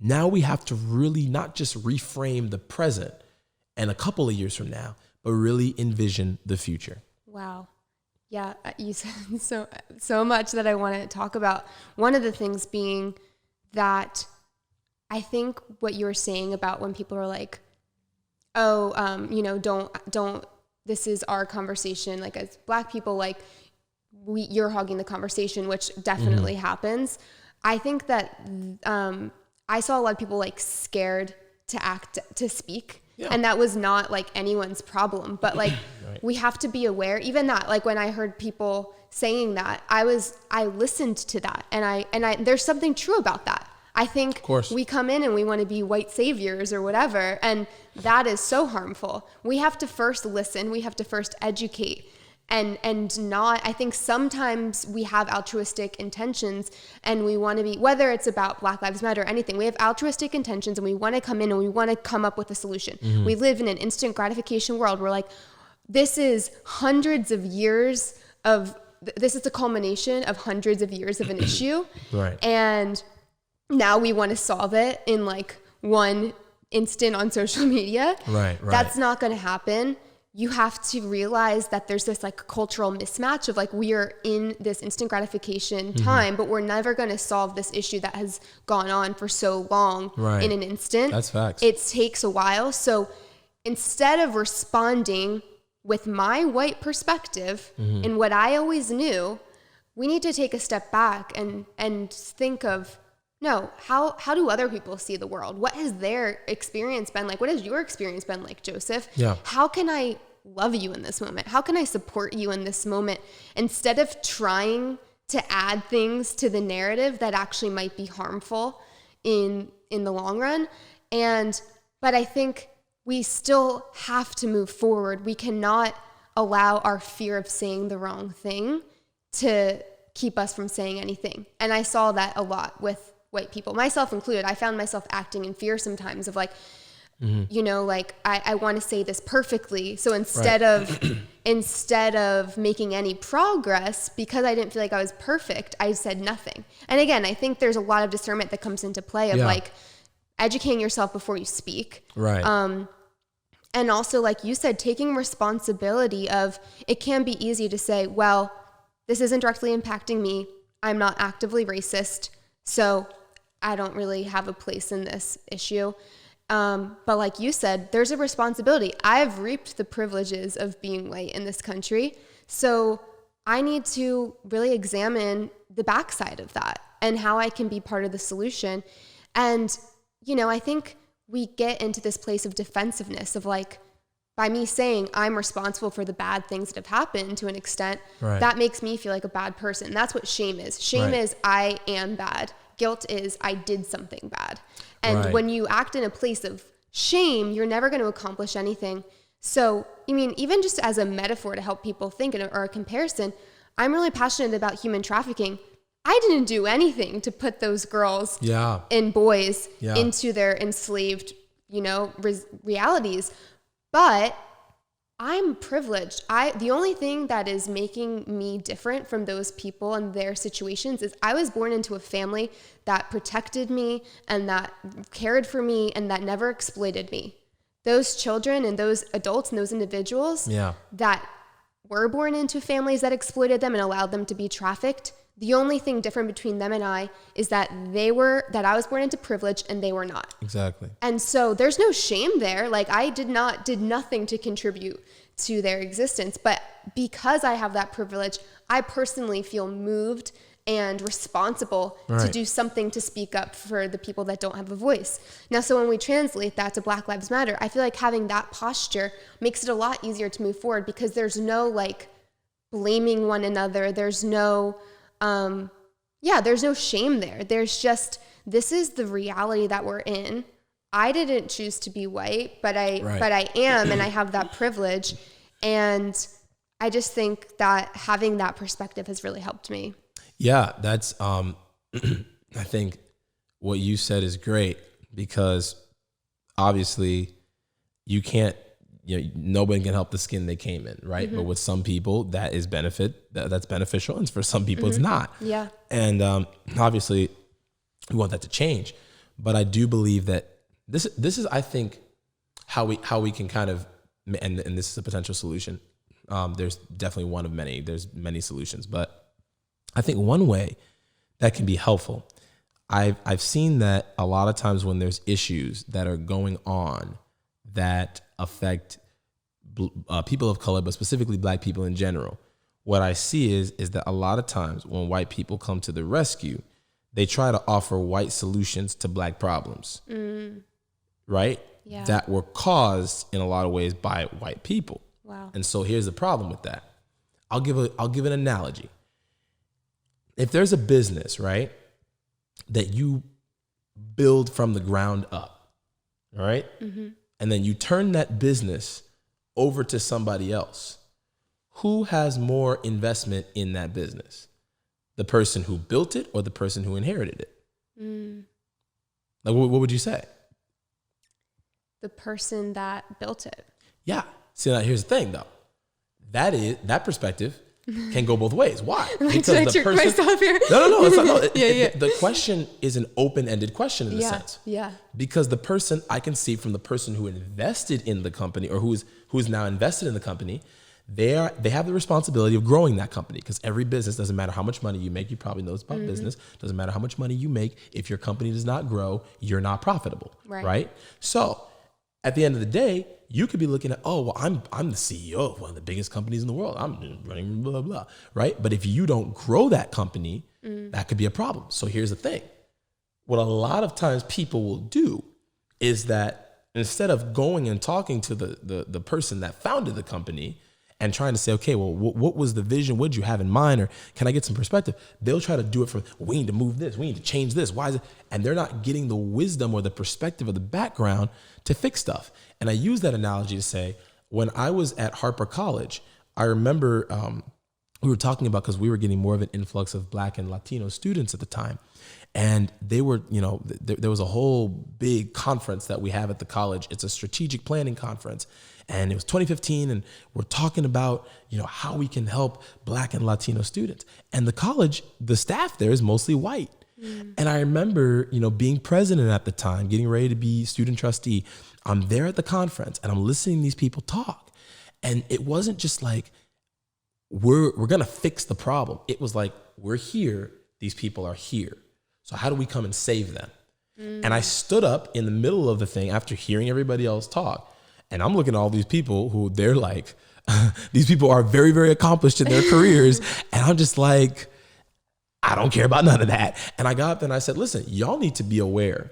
Now we have to really not just reframe the present and a couple of years from now, but really envision the future. Wow. Yeah, you said so much that I want to talk about. One of the things being that I think what you were saying about when people are like, oh, don't, this is our conversation. Like as black people, like, you're hogging the conversation, which definitely happens. I think that I saw a lot of people like scared to speak. Yeah. And that was not like anyone's problem, but like we have to be aware. Even that, like when I heard people saying that, I listened to that, and I there's something true about that. I think we come in and we want to be white saviors or whatever, and that is so harmful. We have to first listen. We have to first educate. And not, I think sometimes we have altruistic intentions and we want to be, whether it's about Black Lives Matter or anything, we have altruistic intentions and we want to come in and we want to come up with a solution. We live in an instant gratification world. We're like, this is hundreds of years of, this is the culmination of hundreds of years of an issue. Right. And now we want to solve it in like one instant on social media. Right. That's not going to happen. You have to realize that there's this like cultural mismatch of like, we are in this instant gratification time, but we're never going to solve this issue that has gone on for so long in an instant. That's facts. It takes a while. So instead of responding with my white perspective and what I always knew, we need to take a step back and think of, no, how do other people see the world? What has their experience been like? What has your experience been like, Joseph? Yeah. How can I love you in this moment? How can I support you in this moment? Instead of trying to add things to the narrative that actually might be harmful in the long run. But I think we still have to move forward. We cannot allow our fear of saying the wrong thing to keep us from saying anything. And I saw that a lot with white people, myself included. I found myself acting in fear sometimes of like, you know, like I want to say this perfectly. So instead of making any progress, because I didn't feel like I was perfect, I said nothing. And again, I think there's a lot of discernment that comes into play of like educating yourself before you speak. Right. And also, like you said, taking responsibility of, it can be easy to say, well, this isn't directly impacting me. I'm not actively racist, so I don't really have a place in this issue. But like you said, there's a responsibility. I've reaped the privileges of being white in this country. So I need to really examine the backside of that and how I can be part of the solution. And, you know, I think we get into this place of defensiveness of like, by me saying I'm responsible for the bad things that have happened to an extent, that makes me feel like a bad person. That's what shame is. Shame is I am bad. Guilt is I did something bad. And when you act in a place of shame, you're never going to accomplish anything. So, I mean, even just as a metaphor to help people think or a comparison, I'm really passionate about human trafficking. I didn't do anything to put those girls and boys into their enslaved, you know, realities. But I'm privileged. The only thing that is making me different from those people and their situations is I was born into a family that protected me and that cared for me and that never exploited me. Those children and those adults and those individuals that were born into families that exploited them and allowed them to be trafficked, the only thing different between them and I is that I was born into privilege and they were not. Exactly. And so there's no shame there. Like I did nothing to contribute to their existence. But because I have that privilege, I personally feel moved and responsible to do something to speak up for the people that don't have a voice. Now, so when we translate that to Black Lives Matter, I feel like having that posture makes it a lot easier to move forward because there's no like blaming one another. There's no there's no shame there. There's just, this is the reality that we're in. I didn't choose to be white, but I am, and I have that privilege. And I just think that having that perspective has really helped me. Yeah, that's, I think what you said is great because obviously you can't, nobody can help the skin they came in, right? But with some people that is that's beneficial, and for some people it's not. Yeah. And obviously we want that to change, but I do believe that this is, I think, how we can kind of, and this is a potential solution. There's definitely one of many. There's many solutions, but I think one way that can be helpful, I've seen that a lot of times when there's issues that are going on that affect people of color, but specifically Black people in general, what I see is that a lot of times when white people come to the rescue, they try to offer white solutions to Black problems, right? Yeah. That were caused in a lot of ways by white people. Wow. And so here's the problem with that. I'll give an analogy. If there's a business, right, that you build from the ground up, all right? And then you turn that business over to somebody else, who has more investment in that business? The person who built it or the person who inherited it? Like, what would you say? The person that built it. Yeah. See, now here's the thing, though. That perspective can go both ways. Why? Because I trick myself here. No. It's not, the question is an open-ended question in a sense. Yeah. Because the person, I can see from the person who invested in the company or who is now invested in the company, they have the responsibility of growing that company, because every business, doesn't matter how much money you make, you probably know this about business, doesn't matter how much money you make, if your company does not grow, you're not profitable, right? So at the end of the day, you could be looking at, oh, well, I'm the CEO of one of the biggest companies in the world. I'm running blah, blah, blah, right? But if you don't grow that company, that could be a problem. So here's the thing. What a lot of times people will do is that instead of going and talking to the person that founded the company and trying to say, okay, well, what was the vision? What did you have in mind? Or can I get some perspective? They'll try to do it from, well, we need to move this. We need to change this. Why is it? And they're not getting the wisdom or the perspective or the background to fix stuff. And I use that analogy to say, when I was at Harper College, I remember we were talking about, because we were getting more of an influx of Black and Latino students at the time. And they were, there was a whole big conference that we have at the college. It's a strategic planning conference. And it was 2015, and we're talking about, how we can help Black and Latino students. And the college, the staff there is mostly white. And I remember, being president at the time, getting ready to be student trustee. I'm there at the conference and I'm listening to these people talk. And it wasn't just like, we're going to fix the problem. It was like, we're here. These people are here. So how do we come and save them? And I stood up in the middle of the thing after hearing everybody else talk. And I'm looking at all these people who they're like, these people are very, very accomplished in their careers. And I'm just like, I don't care about none of that. And I got up and I said, listen, y'all need to be aware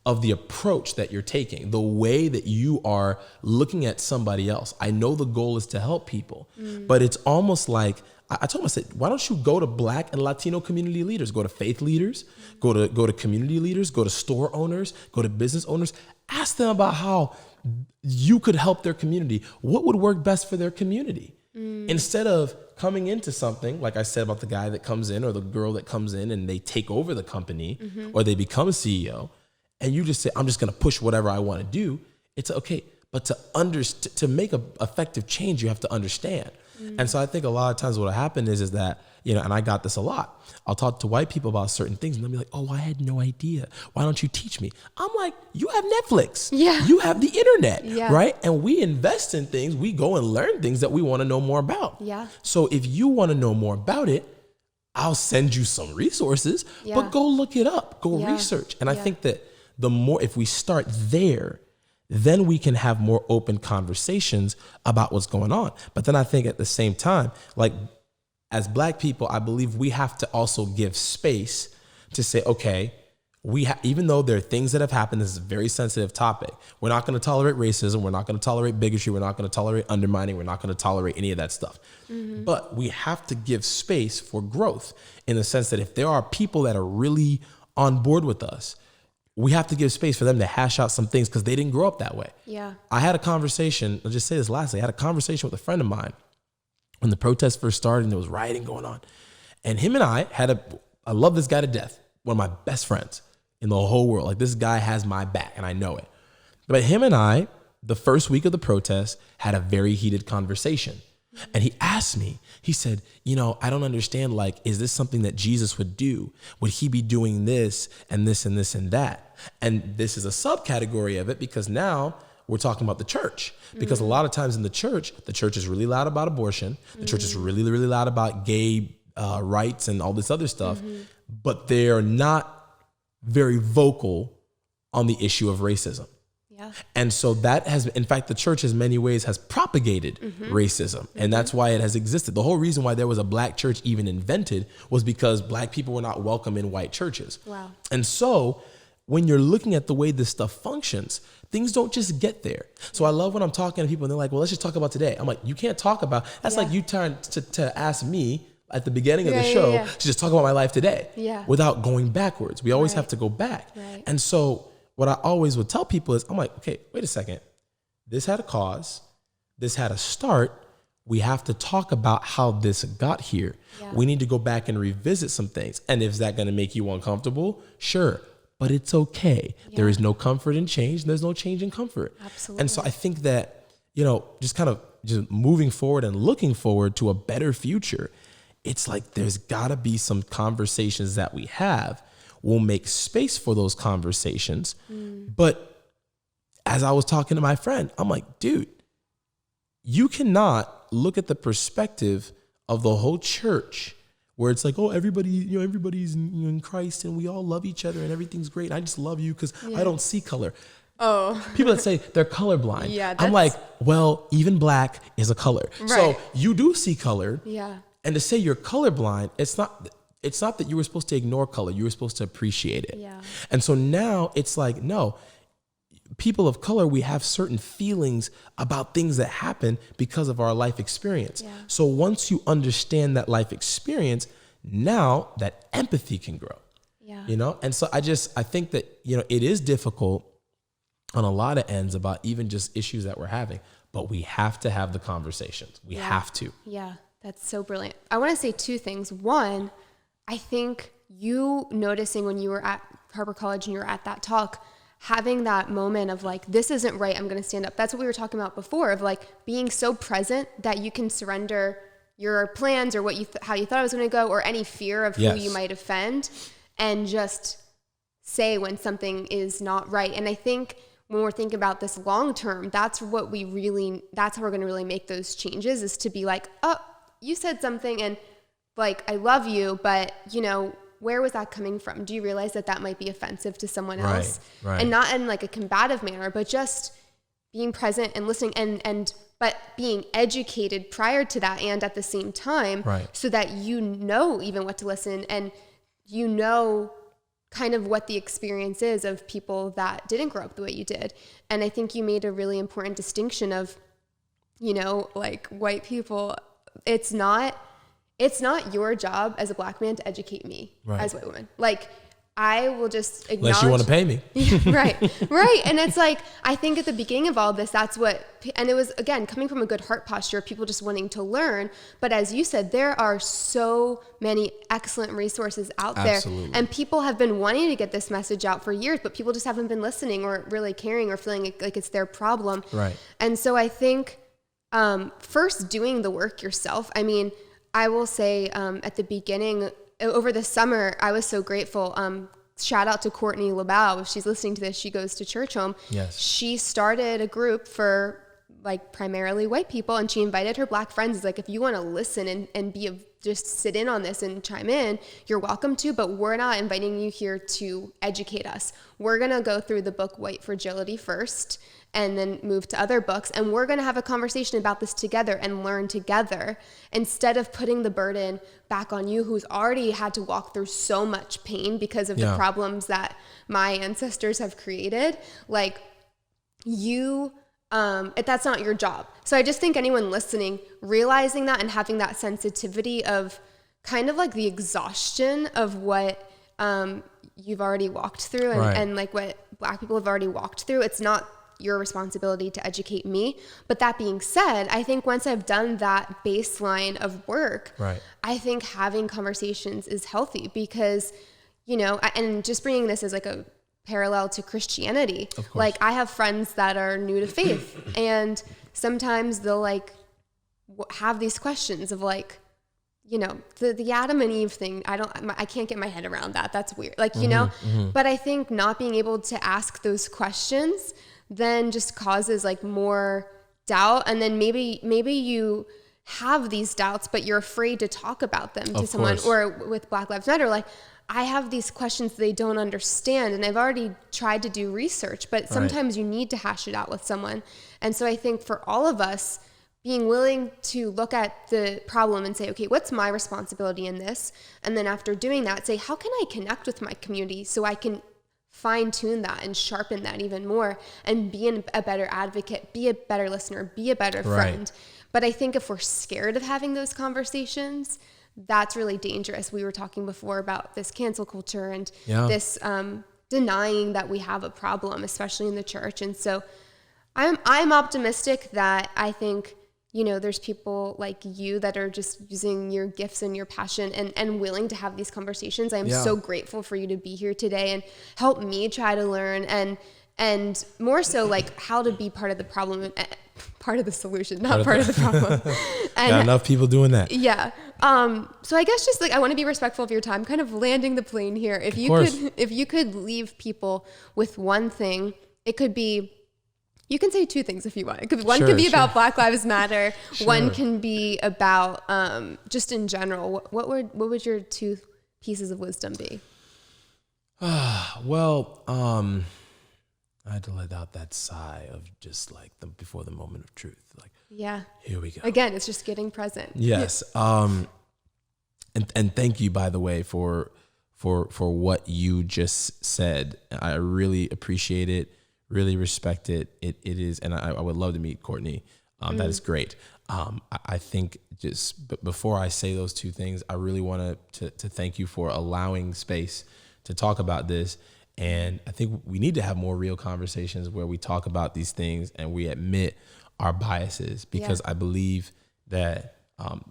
of the approach that you're taking, the way that you are looking at somebody else. I know the goal is to help people, but it's almost like, I told him, I said, why don't you go to Black and Latino community leaders, go to faith leaders, go to community leaders, go to store owners, go to business owners, ask them about how you could help their community. What would work best for their community? Instead of coming into something, like I said about the guy that comes in or the girl that comes in and they take over the company or they become a CEO, and you just say, I'm just going to push whatever I want to do. It's okay. But to make an effective change, you have to understand. And so I think a lot of times what will happen is that, and I got this a lot. I'll talk to white people about certain things and they'll be like, oh, I had no idea. Why don't you teach me? I'm like, you have Netflix. Yeah. You have the internet, Yeah. right? And we invest in things. We go and learn things that we want to know more about. Yeah. So if you want to know more about it, I'll send you some resources, Yeah. but go look it up, go Yeah. research. And I Yeah. think that the more, if we start there, then we can have more open conversations about what's going on. But then I think at the same time, like as Black people, I believe we have to also give space to say, okay, even though there are things that have happened, this is a very sensitive topic. We're not going to tolerate racism. We're not going to tolerate bigotry. We're not going to tolerate undermining. We're not going to tolerate any of that stuff. But we have to give space for growth in the sense that if there are people that are really on board with us, we have to give space for them to hash out some things because they didn't grow up that way. Yeah. I had a conversation, I'll just say this lastly, I had a conversation with a friend of mine when the protests first started and there was rioting going on. And him and I I love this guy to death, one of my best friends in the whole world. Like this guy has my back and I know it. But him and I, the first week of the protest, had a very heated conversation. And he asked me, he said, I don't understand, like, is this something that Jesus would do? Would he be doing this and this and this and that? And this is a subcategory of it because now we're talking about the church. Because a lot of times in the church is really loud about abortion. The church is really, really loud about gay rights and all this other stuff. But they're not very vocal on the issue of racism. Yeah. And so that in fact, the church in many ways has propagated racism. And that's why it has existed. The whole reason why there was a Black church even invented was because Black people were not welcome in white churches. Wow. And so when you're looking at the way this stuff functions, things don't just get there. So I love when I'm talking to people and they're like, well, let's just talk about today. I'm like, you can't talk about, that's like you trying to ask me at the beginning of the show to just talk about my life today without going backwards. We always have to go back. Right. And so what I always would tell people is, I'm like, okay, wait a second. This had a cause. This had a start. We have to talk about how this got here. Yeah. We need to go back and revisit some things. And is that going to make you uncomfortable? Sure. But it's okay. Yeah. There is no comfort in change. And there's no change in comfort. Absolutely. And so I think that, just moving forward and looking forward to a better future, it's like there's got to be some conversations that we have. We'll make space for those conversations. But as I was talking to my friend, I'm like, dude, you cannot look at the perspective of the whole church where it's like, oh, everybody's in Christ and we all love each other and everything's great. I just love you because I don't see color. Oh. People that say they're colorblind. Yeah, I'm like, well, even black is a color. Right. So you do see color. Yeah. And to say you're colorblind, it's not that you were supposed to ignore color. You were supposed to appreciate it. Yeah. And so now it's like, no, people of color, we have certain feelings about things that happen because of our life experience. Yeah. So once you understand that life experience, now that empathy can grow. Yeah. You know? And so I think that, you know, it is difficult on a lot of ends about even just issues that we're having, but we have to have the conversations. We have to. Yeah. That's so brilliant. I want to say two things. One, I think you noticing when you were at Harper College and you were at that talk, having that moment of like, this isn't right, I'm going to stand up. That's what we were talking about before, of like being so present that you can surrender your plans or what how you thought it was going to go, or any fear of who you might offend, and just say when something is not right. And I think when we're thinking about this long term, that's how we're going to really make those changes, is to be like, oh, you said something and like, I love you, but you know, where was that coming from? Do you realize that might be offensive to someone else? Right. And not in like a combative manner, but just being present and listening but being educated prior to that and at the same time, so that you know even what to listen, and you know kind of what the experience is of people that didn't grow up the way you did. And I think you made a really important distinction of, you know, like white people, it's not your job as a black man to educate me as a white woman. Like, I will just acknowledge. Unless you want to pay me. Right. And it's like, I think at the beginning of all this, and it was, again, coming from a good heart posture, people just wanting to learn. But as you said, there are so many excellent resources out there. And people have been wanting to get this message out for years, but people just haven't been listening or really caring or feeling like it's their problem. Right. And so I think, first doing the work yourself. I mean, I will say, at the beginning, over the summer, I was so grateful. Shout out to Courtney LaBelle. If she's listening to this, she goes to church home. Yes. She started a group for like primarily white people, and she invited her black friends. It's like, if you want to listen and just sit in on this and chime in, you're welcome to, but we're not inviting you here to educate us. We're going to go through the book White Fragility first, and then move to other books. And we're going to have a conversation about this together and learn together, instead of putting the burden back on you, who's already had to walk through so much pain because of the problems that my ancestors have created. Like, that's not your job. So I just think anyone listening, realizing that and having that sensitivity of kind of like the exhaustion of what you've already walked through, and like what black people have already walked through, it's not your responsibility to educate me. But that being said, I think once I've done that baseline of work, I think having conversations is healthy, because, you know, and just bringing this as like a parallel to Christianity, like I have friends that are new to faith, and sometimes they'll like have these questions of like, you know, the Adam and Eve thing. I can't get my head around that. That's weird. Like, you know, but I think not being able to ask those questions then just causes like more doubt. And then maybe you have these doubts, but you're afraid to talk about them to someone. Or with Black Lives Matter, like, I have these questions they don't understand, and I've already tried to do research, but sometimes you need to hash it out with someone. And so I think for all of us, being willing to look at the problem and say, okay, what's my responsibility in this? And then after doing that, say, how can I connect with my community so I can fine tune that and sharpen that even more, and be a better advocate, be a better listener, be a better friend. But I think if we're scared of having those conversations, that's really dangerous. We were talking before about this cancel culture and this denying that we have a problem, especially in the church. And so I'm optimistic that I think, you know, there's people like you that are just using your gifts and your passion and willing to have these conversations. I'm so grateful for you to be here today and help me try to learn, and more so like how to be part of the problem, part of the solution, not part of the problem. And got enough people doing that. Yeah. So I guess just like, I want to be respectful of your time, kind of landing the plane here. If you could leave people with one thing, it could be, you can say two things if you want. It could, one could be about Black Lives Matter. One can be about just in general. What would your two pieces of wisdom be? Well, I had to let out that sigh of just like before the moment of truth. Like, yeah, here we go. Again, it's just getting present. Yes. And thank you, by the way, for what you just said. I really appreciate it. Really respect it. It is, and I would love to meet Courtney. That is great. I think before I say those two things, I really want to thank you for allowing space to talk about this. And I think we need to have more real conversations where we talk about these things and we admit our biases, because I believe that,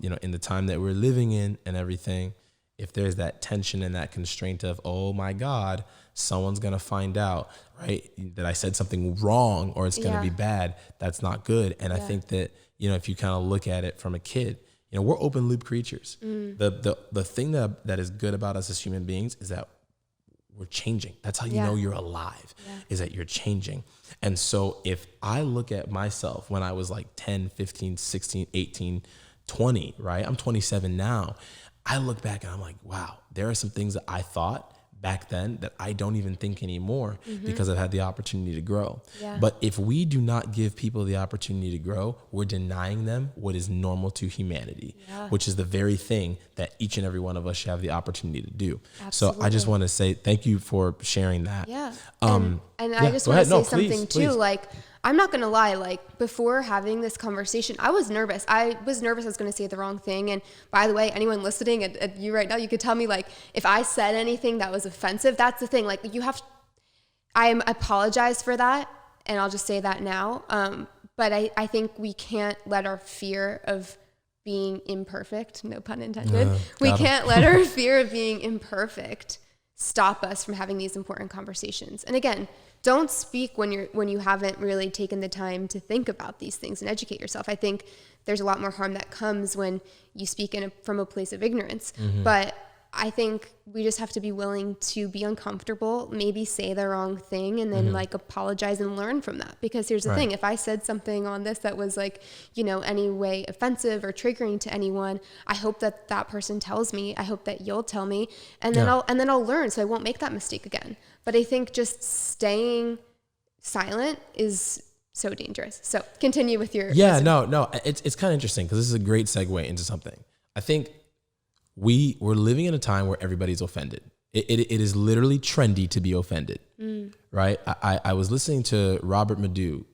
in the time that we're living in and everything, if there's that tension and that constraint of, oh my God, someone's going to find out, right, that I said something wrong or it's going to be bad, that's not good. And I think that, if you kind of look at it from a kid, we're open loop creatures. The thing that is good about us as human beings is that we're changing. That's how you know you're alive, is that you're changing. And so if I look at myself when I was like 10, 15, 16, 18, 20, right? I'm 27 now. I look back and I'm like, wow, there are some things that I thought back then that I don't even think anymore because I've had the opportunity to grow. Yeah. But if we do not give people the opportunity to grow, we're denying them what is normal to humanity, which is the very thing that each and every one of us should have the opportunity to do. Absolutely. So I just want to say thank you for sharing that. Yeah. And I just want to say something too, like, I'm not going to lie, like, before having this conversation, I was nervous. I was going to say the wrong thing. And by the way, anyone listening at you right now, you could tell me, like, if I said anything that was offensive. That's the thing. Like, I apologize for that. And I'll just say that now. But I think we can't let our fear of being imperfect, no pun intended, we can't let our fear of being imperfect stop us from having these important conversations. And again, don't speak when you haven't really taken the time to think about these things and educate yourself. I think there's a lot more harm that comes when you speak from a place of ignorance. But I think we just have to be willing to be uncomfortable, maybe say the wrong thing, and then like apologize and learn from that. Because here's the thing: if I said something on this that was like, any way offensive or triggering to anyone, I hope that person tells me. I hope that you'll tell me, and then I'll learn, so I won't make that mistake again. But I think just staying silent is so dangerous. So continue with your no. It's kind of interesting because this is a great segue into something. I think we're living in a time where everybody's offended. It is literally trendy to be offended, right? I was listening to Robert Madu,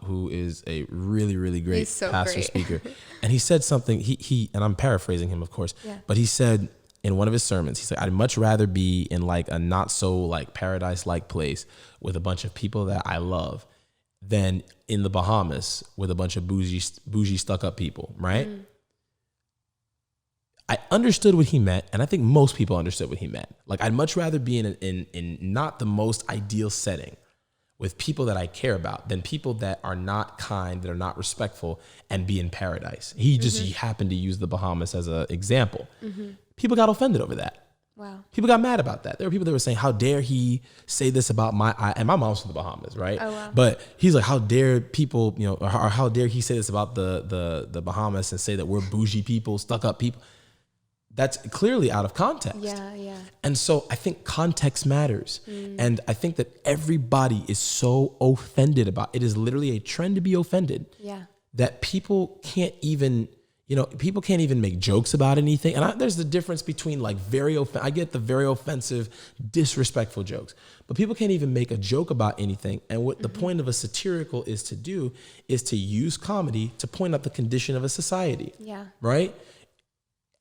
who is a really, really great pastor speaker. And he said something, he and I'm paraphrasing him, of course, but he said in one of his sermons, he said, I'd much rather be in like a not so like paradise-like place with a bunch of people that I love than in the Bahamas with a bunch of bougie stuck-up people, right? I understood what he meant, and I think most people understood what he meant. Like, I'd much rather be in not the most ideal setting with people that I care about than people that are not kind, that are not respectful, and be in paradise. He happened to use the Bahamas as an example. People got offended over that. Wow. People got mad about that. There were people that were saying, how dare he say this about and my mom's from the Bahamas, right? Oh, wow. But he's like, how dare people, or how dare he say this about the Bahamas and say that we're bougie people, stuck up people. That's clearly out of context. Yeah. And so I think context matters. And I think that everybody is so offended about it. Is literally a trend to be offended. Yeah. That people can't even make jokes about anything. And there's the difference between like I get the very offensive, disrespectful jokes, but people can't even make a joke about anything. And what the point of a satirical is to do is to use comedy to point out the condition of a society. Yeah. Right?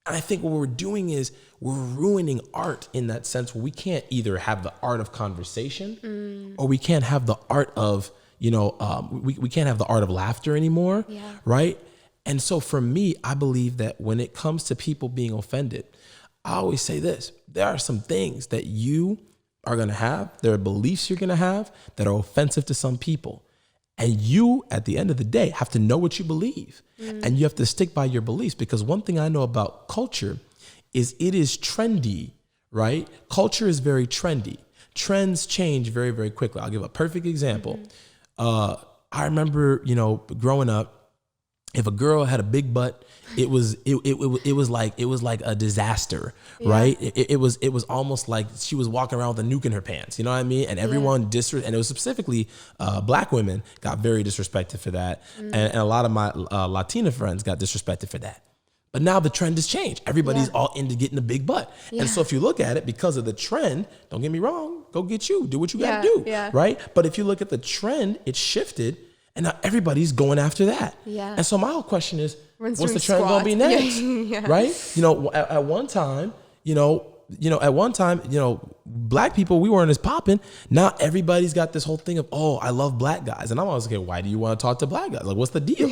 And I think what we're doing is we're ruining art in that sense, where we can't either have the art of conversation or we can't have the art of, we can't have the art of laughter anymore. Yeah. Right. And so for me, I believe that when it comes to people being offended, I always say this: there are some things that you are going to have, there are beliefs you're going to have that are offensive to some people. And you, at the end of the day, have to know what you believe. And you have to stick by your beliefs, because one thing I know about culture is it is trendy, right? Culture is very trendy. Trends change very, very quickly. I'll give a perfect example. I remember, growing up, if a girl had a big butt, it was like a disaster, right? It was almost like she was walking around with a nuke in her pants. You know what I mean? And everyone and it was specifically black women got very disrespected for that, and a lot of my Latina friends got disrespected for that. But now the trend has changed. Everybody's all into getting a big butt, and so if you look at it, because of the trend, don't get me wrong, go get you, do what you got to do, right? But if you look at the trend, it shifted. And now everybody's going after that. Yeah. And so my whole question is, what's the trend going to be next? Right? You know, at one time, black people, we weren't as popping. Now everybody's got this whole thing of, oh, I love black guys. And I'm always like, why do you want to talk to black guys? Like, what's the deal?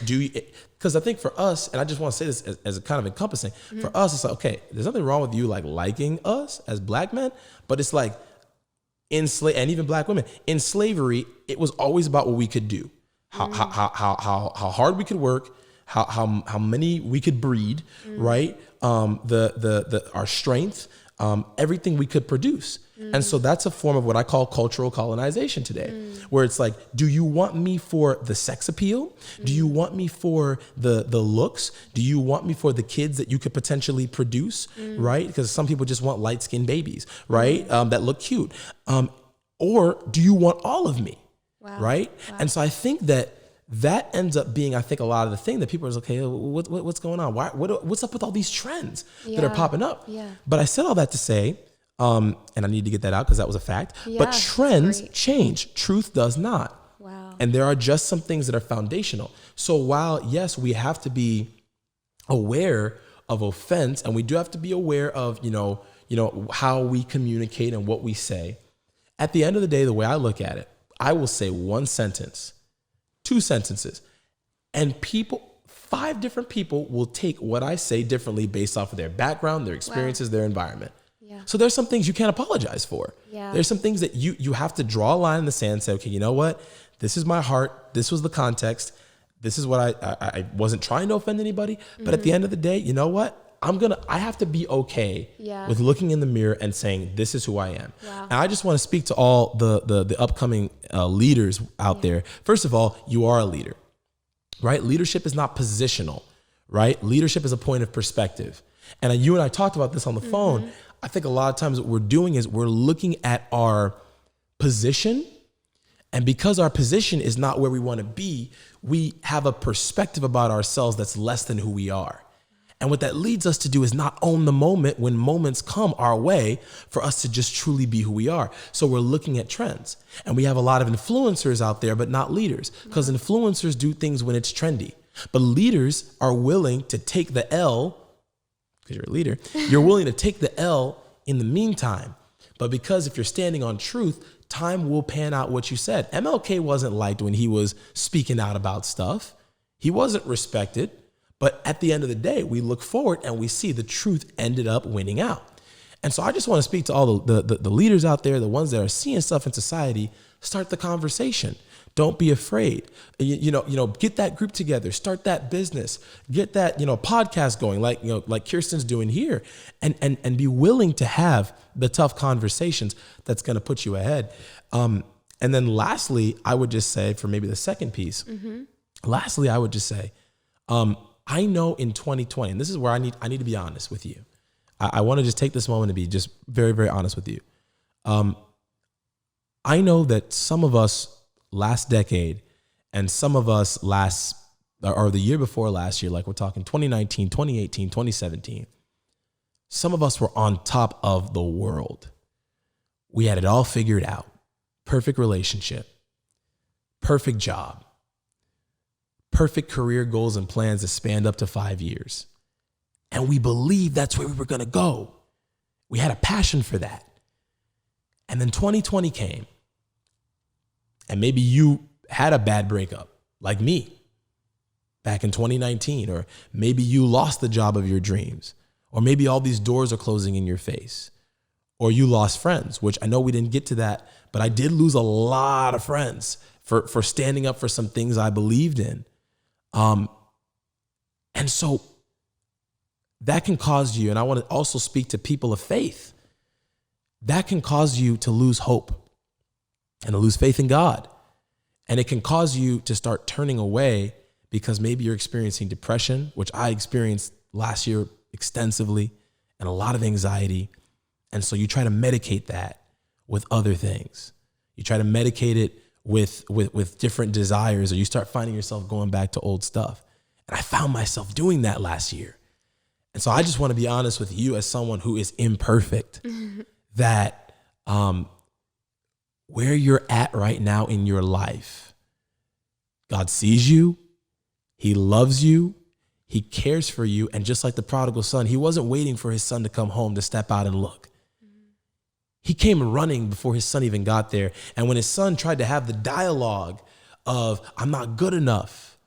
do you, because I think for us, and I just want to say this as a kind of encompassing, for us, it's like, okay, there's nothing wrong with you like liking us as black men, but it's like, and even black women in slavery, it was always about what we could do, how hard we could work, how many we could breed, right? Our strength, everything we could produce. And so that's a form of what I call cultural colonization today, where it's like, do you want me for the sex appeal? Do you want me for the looks? Do you want me for the kids that you could potentially produce, right? Because some people just want light-skinned babies, right? That look cute. Or do you want all of me, right? Wow. And so I think that ends up being, I think, a lot of the thing that people are like, okay, what's going on? What's up with all these trends that are popping up? Yeah. But I said all that to say, and I need to get that out because that was a fact, but trends change. Truth does not. Wow. And there are just some things that are foundational. So while, yes, we have to be aware of offense, and we do have to be aware of, how we communicate and what we say, at the end of the day, the way I look at it, I will say one sentence, 2 sentences, and 5 different people will take what I say differently based off of their background, their experiences, their environment. Yeah. So there's some things you can't apologize for. Yeah. There's some things that you have to draw a line in the sand and say, okay, you know what? This is my heart. This was the context. This is what I wasn't trying to offend anybody. But at the end of the day, you know what? I have to be okay with looking in the mirror and saying, this is who I am. Wow. And I just want to speak to all the upcoming leaders out there. First of all, you are a leader, right? Leadership is not positional, right? Leadership is a point of perspective. And you and I talked about this on the phone. I think a lot of times what we're doing is we're looking at our position, and because our position is not where we want to be, we have a perspective about ourselves that's less than who we are. And what that leads us to do is not own the moment when moments come our way for us to just truly be who we are. So we're looking at trends, and we have a lot of influencers out there, but not leaders, because influencers do things when it's trendy. But leaders are willing to take the L, because you're a leader, you're willing to take the L in the meantime. But because if you're standing on truth, time will pan out what you said. MLK wasn't liked when he was speaking out about stuff. He wasn't respected. But at the end of the day, we look forward and we see the truth ended up winning out. And so I just want to speak to all the leaders out there, the ones that are seeing stuff in society. Start the conversation. Don't be afraid. Get that group together. Start that business. Get that podcast going, like Kirsten's doing here, and be willing to have the tough conversations that's going to put you ahead. And then lastly, I would just say, for maybe the second piece, lastly, I would just say, I know in 2020, and this is where I need to be honest with you. I want to just take this moment to be just very, very honest with you. I know that some of us last decade and some of us or the year before last year, like we're talking 2019, 2018, 2017, some of us were on top of the world. We had it all figured out. Perfect relationship, perfect job, perfect career goals and plans that spanned up to 5 years. And we believed that's where we were going to go. We had a passion for that. And then 2020 came. And maybe you had a bad breakup like me back in 2019, or maybe you lost the job of your dreams, or maybe all these doors are closing in your face, or you lost friends, which I know we didn't get to that, but I did lose a lot of friends for standing up for some things I believed in. And so that can cause you, and I want to also speak to people of faith, that can cause you to lose hope and to lose faith in God. And it can cause you to start turning away because maybe you're experiencing depression, which I experienced last year extensively, and a lot of anxiety. And so you try to medicate that with other things. You try to medicate it with different desires, or you start finding yourself going back to old stuff. And I found myself doing that last year. And so I just want to be honest with you as someone who is imperfect, that where you're at right now in your life, God sees you, he loves you, he cares for you. And just like the prodigal son, he wasn't waiting for his son to come home to step out and look. He came running before his son even got there. And when his son tried to have the dialogue of, I'm not good enough,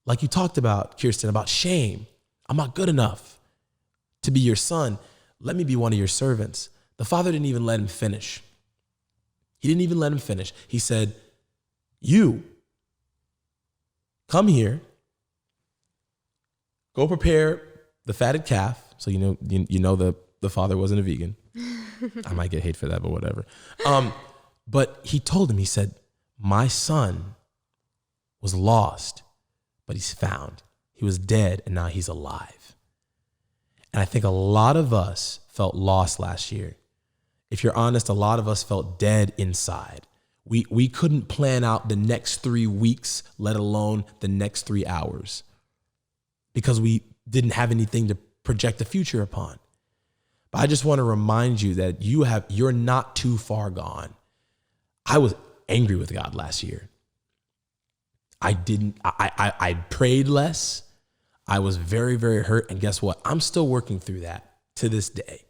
like you talked about, Kirsten, about shame, I'm not good enough to be your son. Let me be one of your servants. The father didn't even let him finish. He didn't even let him finish. He said, you come here, go prepare the fatted calf. So you know the father wasn't a vegan. I might get hate for that, but whatever. But he told him, he said, my son was lost, but he's found. He was dead, and now he's alive. And I think a lot of us felt lost last year. If you're honest, a lot of us felt dead inside. We couldn't plan out the next 3 weeks, let alone the next 3 hours, because we didn't have anything to project the future upon. But I just want to remind you that you're not too far gone. I was angry with God last year. I prayed less. I was very, very hurt. And guess what? I'm still working through that to this day.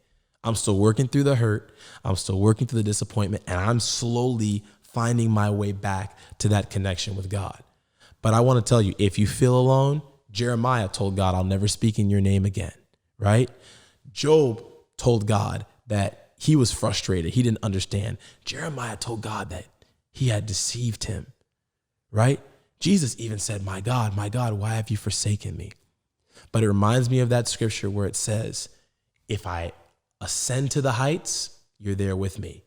I'm still working through the hurt. I'm still working through the disappointment. And I'm slowly finding my way back to that connection with God. But I want to tell you, if you feel alone, Jeremiah told God, I'll never speak in your name again, right? Job told God that he was frustrated. He didn't understand. Jeremiah told God that he had deceived him, right? Jesus even said, my God, why have you forsaken me? But it reminds me of that scripture where it says, if I ascend to the heights, you're there with me.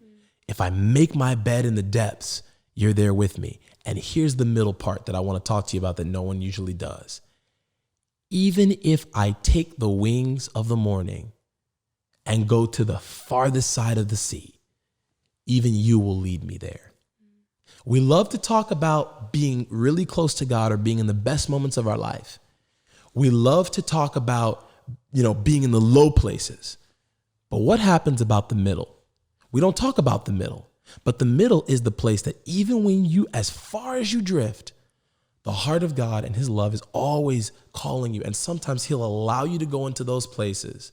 If I make my bed in the depths, you're there with me. And here's the middle part that I want to talk to you about that no one usually does. Even if I take the wings of the morning and go to the farthest side of the sea, even you will lead me there. We love to talk about being really close to God or being in the best moments of our life. We love to talk about, being in the low places. But what happens about the middle? We don't talk about the middle, but the middle is the place that even when as far as you drift, the heart of God and his love is always calling you. And sometimes he'll allow you to go into those places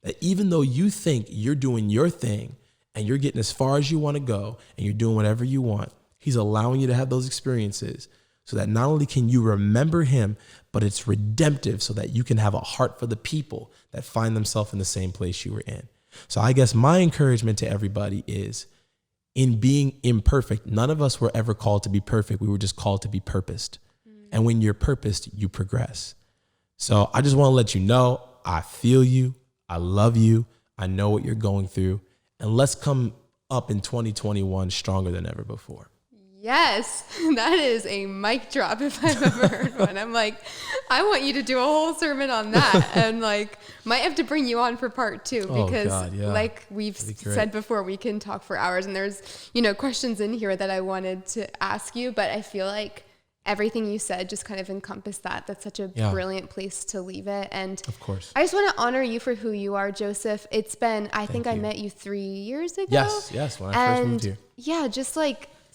that even though you think you're doing your thing and you're getting as far as you want to go and you're doing whatever you want, he's allowing you to have those experiences so that not only can you remember him, but it's redemptive so that you can have a heart for the people that find themselves in the same place you were in. So I guess my encouragement to everybody is, in being imperfect, none of us were ever called to be perfect. We were just called to be purposed. And when you're purposed, you progress. So I just want to let you know, I feel you. I love you. I know what you're going through. And let's come up in 2021 stronger than ever before. Yes, that is a mic drop if I've ever heard one. I'm like, I want you to do a whole sermon on that, and might have to bring you on for part 2 because like we've said before, we can talk for hours, and there's, questions in here that I wanted to ask you, but I feel like everything you said just kind of encompassed that. That's such a brilliant place to leave it. And of course, I just want to honor you for who you are, Joseph. It's been, I think I met you 3 years ago. Yes, when I first moved here. Yeah, just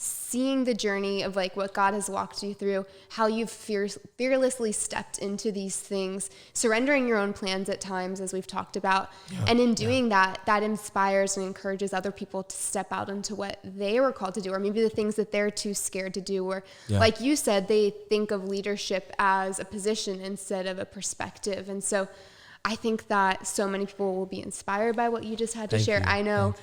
seeing the journey of what God has walked you through, how you've fearlessly stepped into these things, surrendering your own plans at times, as we've talked about. And in doing that inspires and encourages other people to step out into what they were called to do, or maybe the things that they're too scared to do, or like you said, they think of leadership as a position instead of a perspective. And so I think that so many people will be inspired by what you just had to share. I know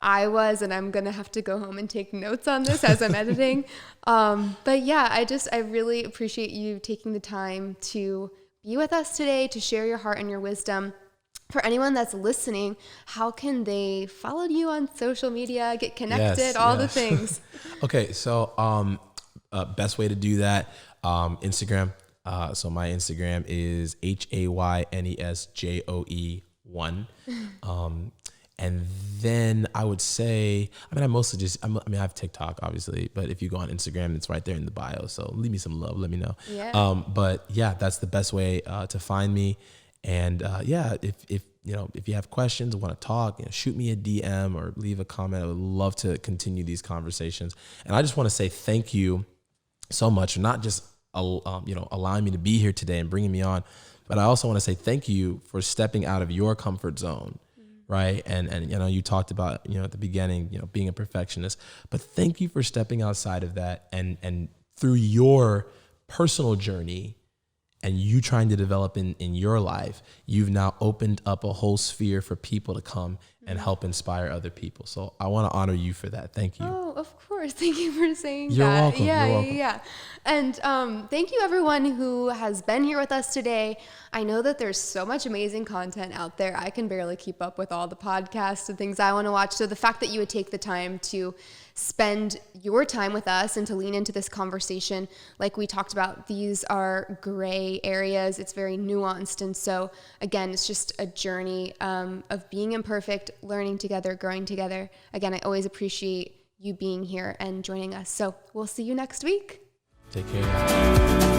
I was, and I'm going to have to go home and take notes on this as I'm editing. But yeah, I really appreciate you taking the time to be with us today, to share your heart and your wisdom. For anyone that's listening, how can they follow you on social media, get connected, all the things? Okay. So, Best way to do that, Instagram. So my Instagram is HAYNESJOE1. And then I would say, I have TikTok obviously, but if you go on Instagram, it's right there in the bio. So leave me some love, let me know. Yeah. But yeah, that's the best way to find me. And if you have questions, want to talk, shoot me a DM or leave a comment. I would love to continue these conversations. And I just want to say thank you so much for not just allowing me to be here today and bringing me on, but I also want to say thank you for stepping out of your comfort zone. Right. And you talked about, at the beginning, being a perfectionist, but thank you for stepping outside of that and through your personal journey and you trying to develop in your life, you've now opened up a whole sphere for people to come and help inspire other people. So I want to honor you for that. Thank you. Oh, of course. Thank you for saying You're that. welcome. Yeah, You're welcome. yeah. And thank you everyone who has been here with us today. I know that there's so much amazing content out there. I can barely keep up with all the podcasts and things I want to watch. So the fact that you would take the time to spend your time with us and to lean into this conversation, like we talked about, these are gray areas. It's very nuanced. And so again, it's just a journey of being imperfect, learning together, growing together. Again, I always appreciate you being here and joining us. So we'll see you next week. Take care.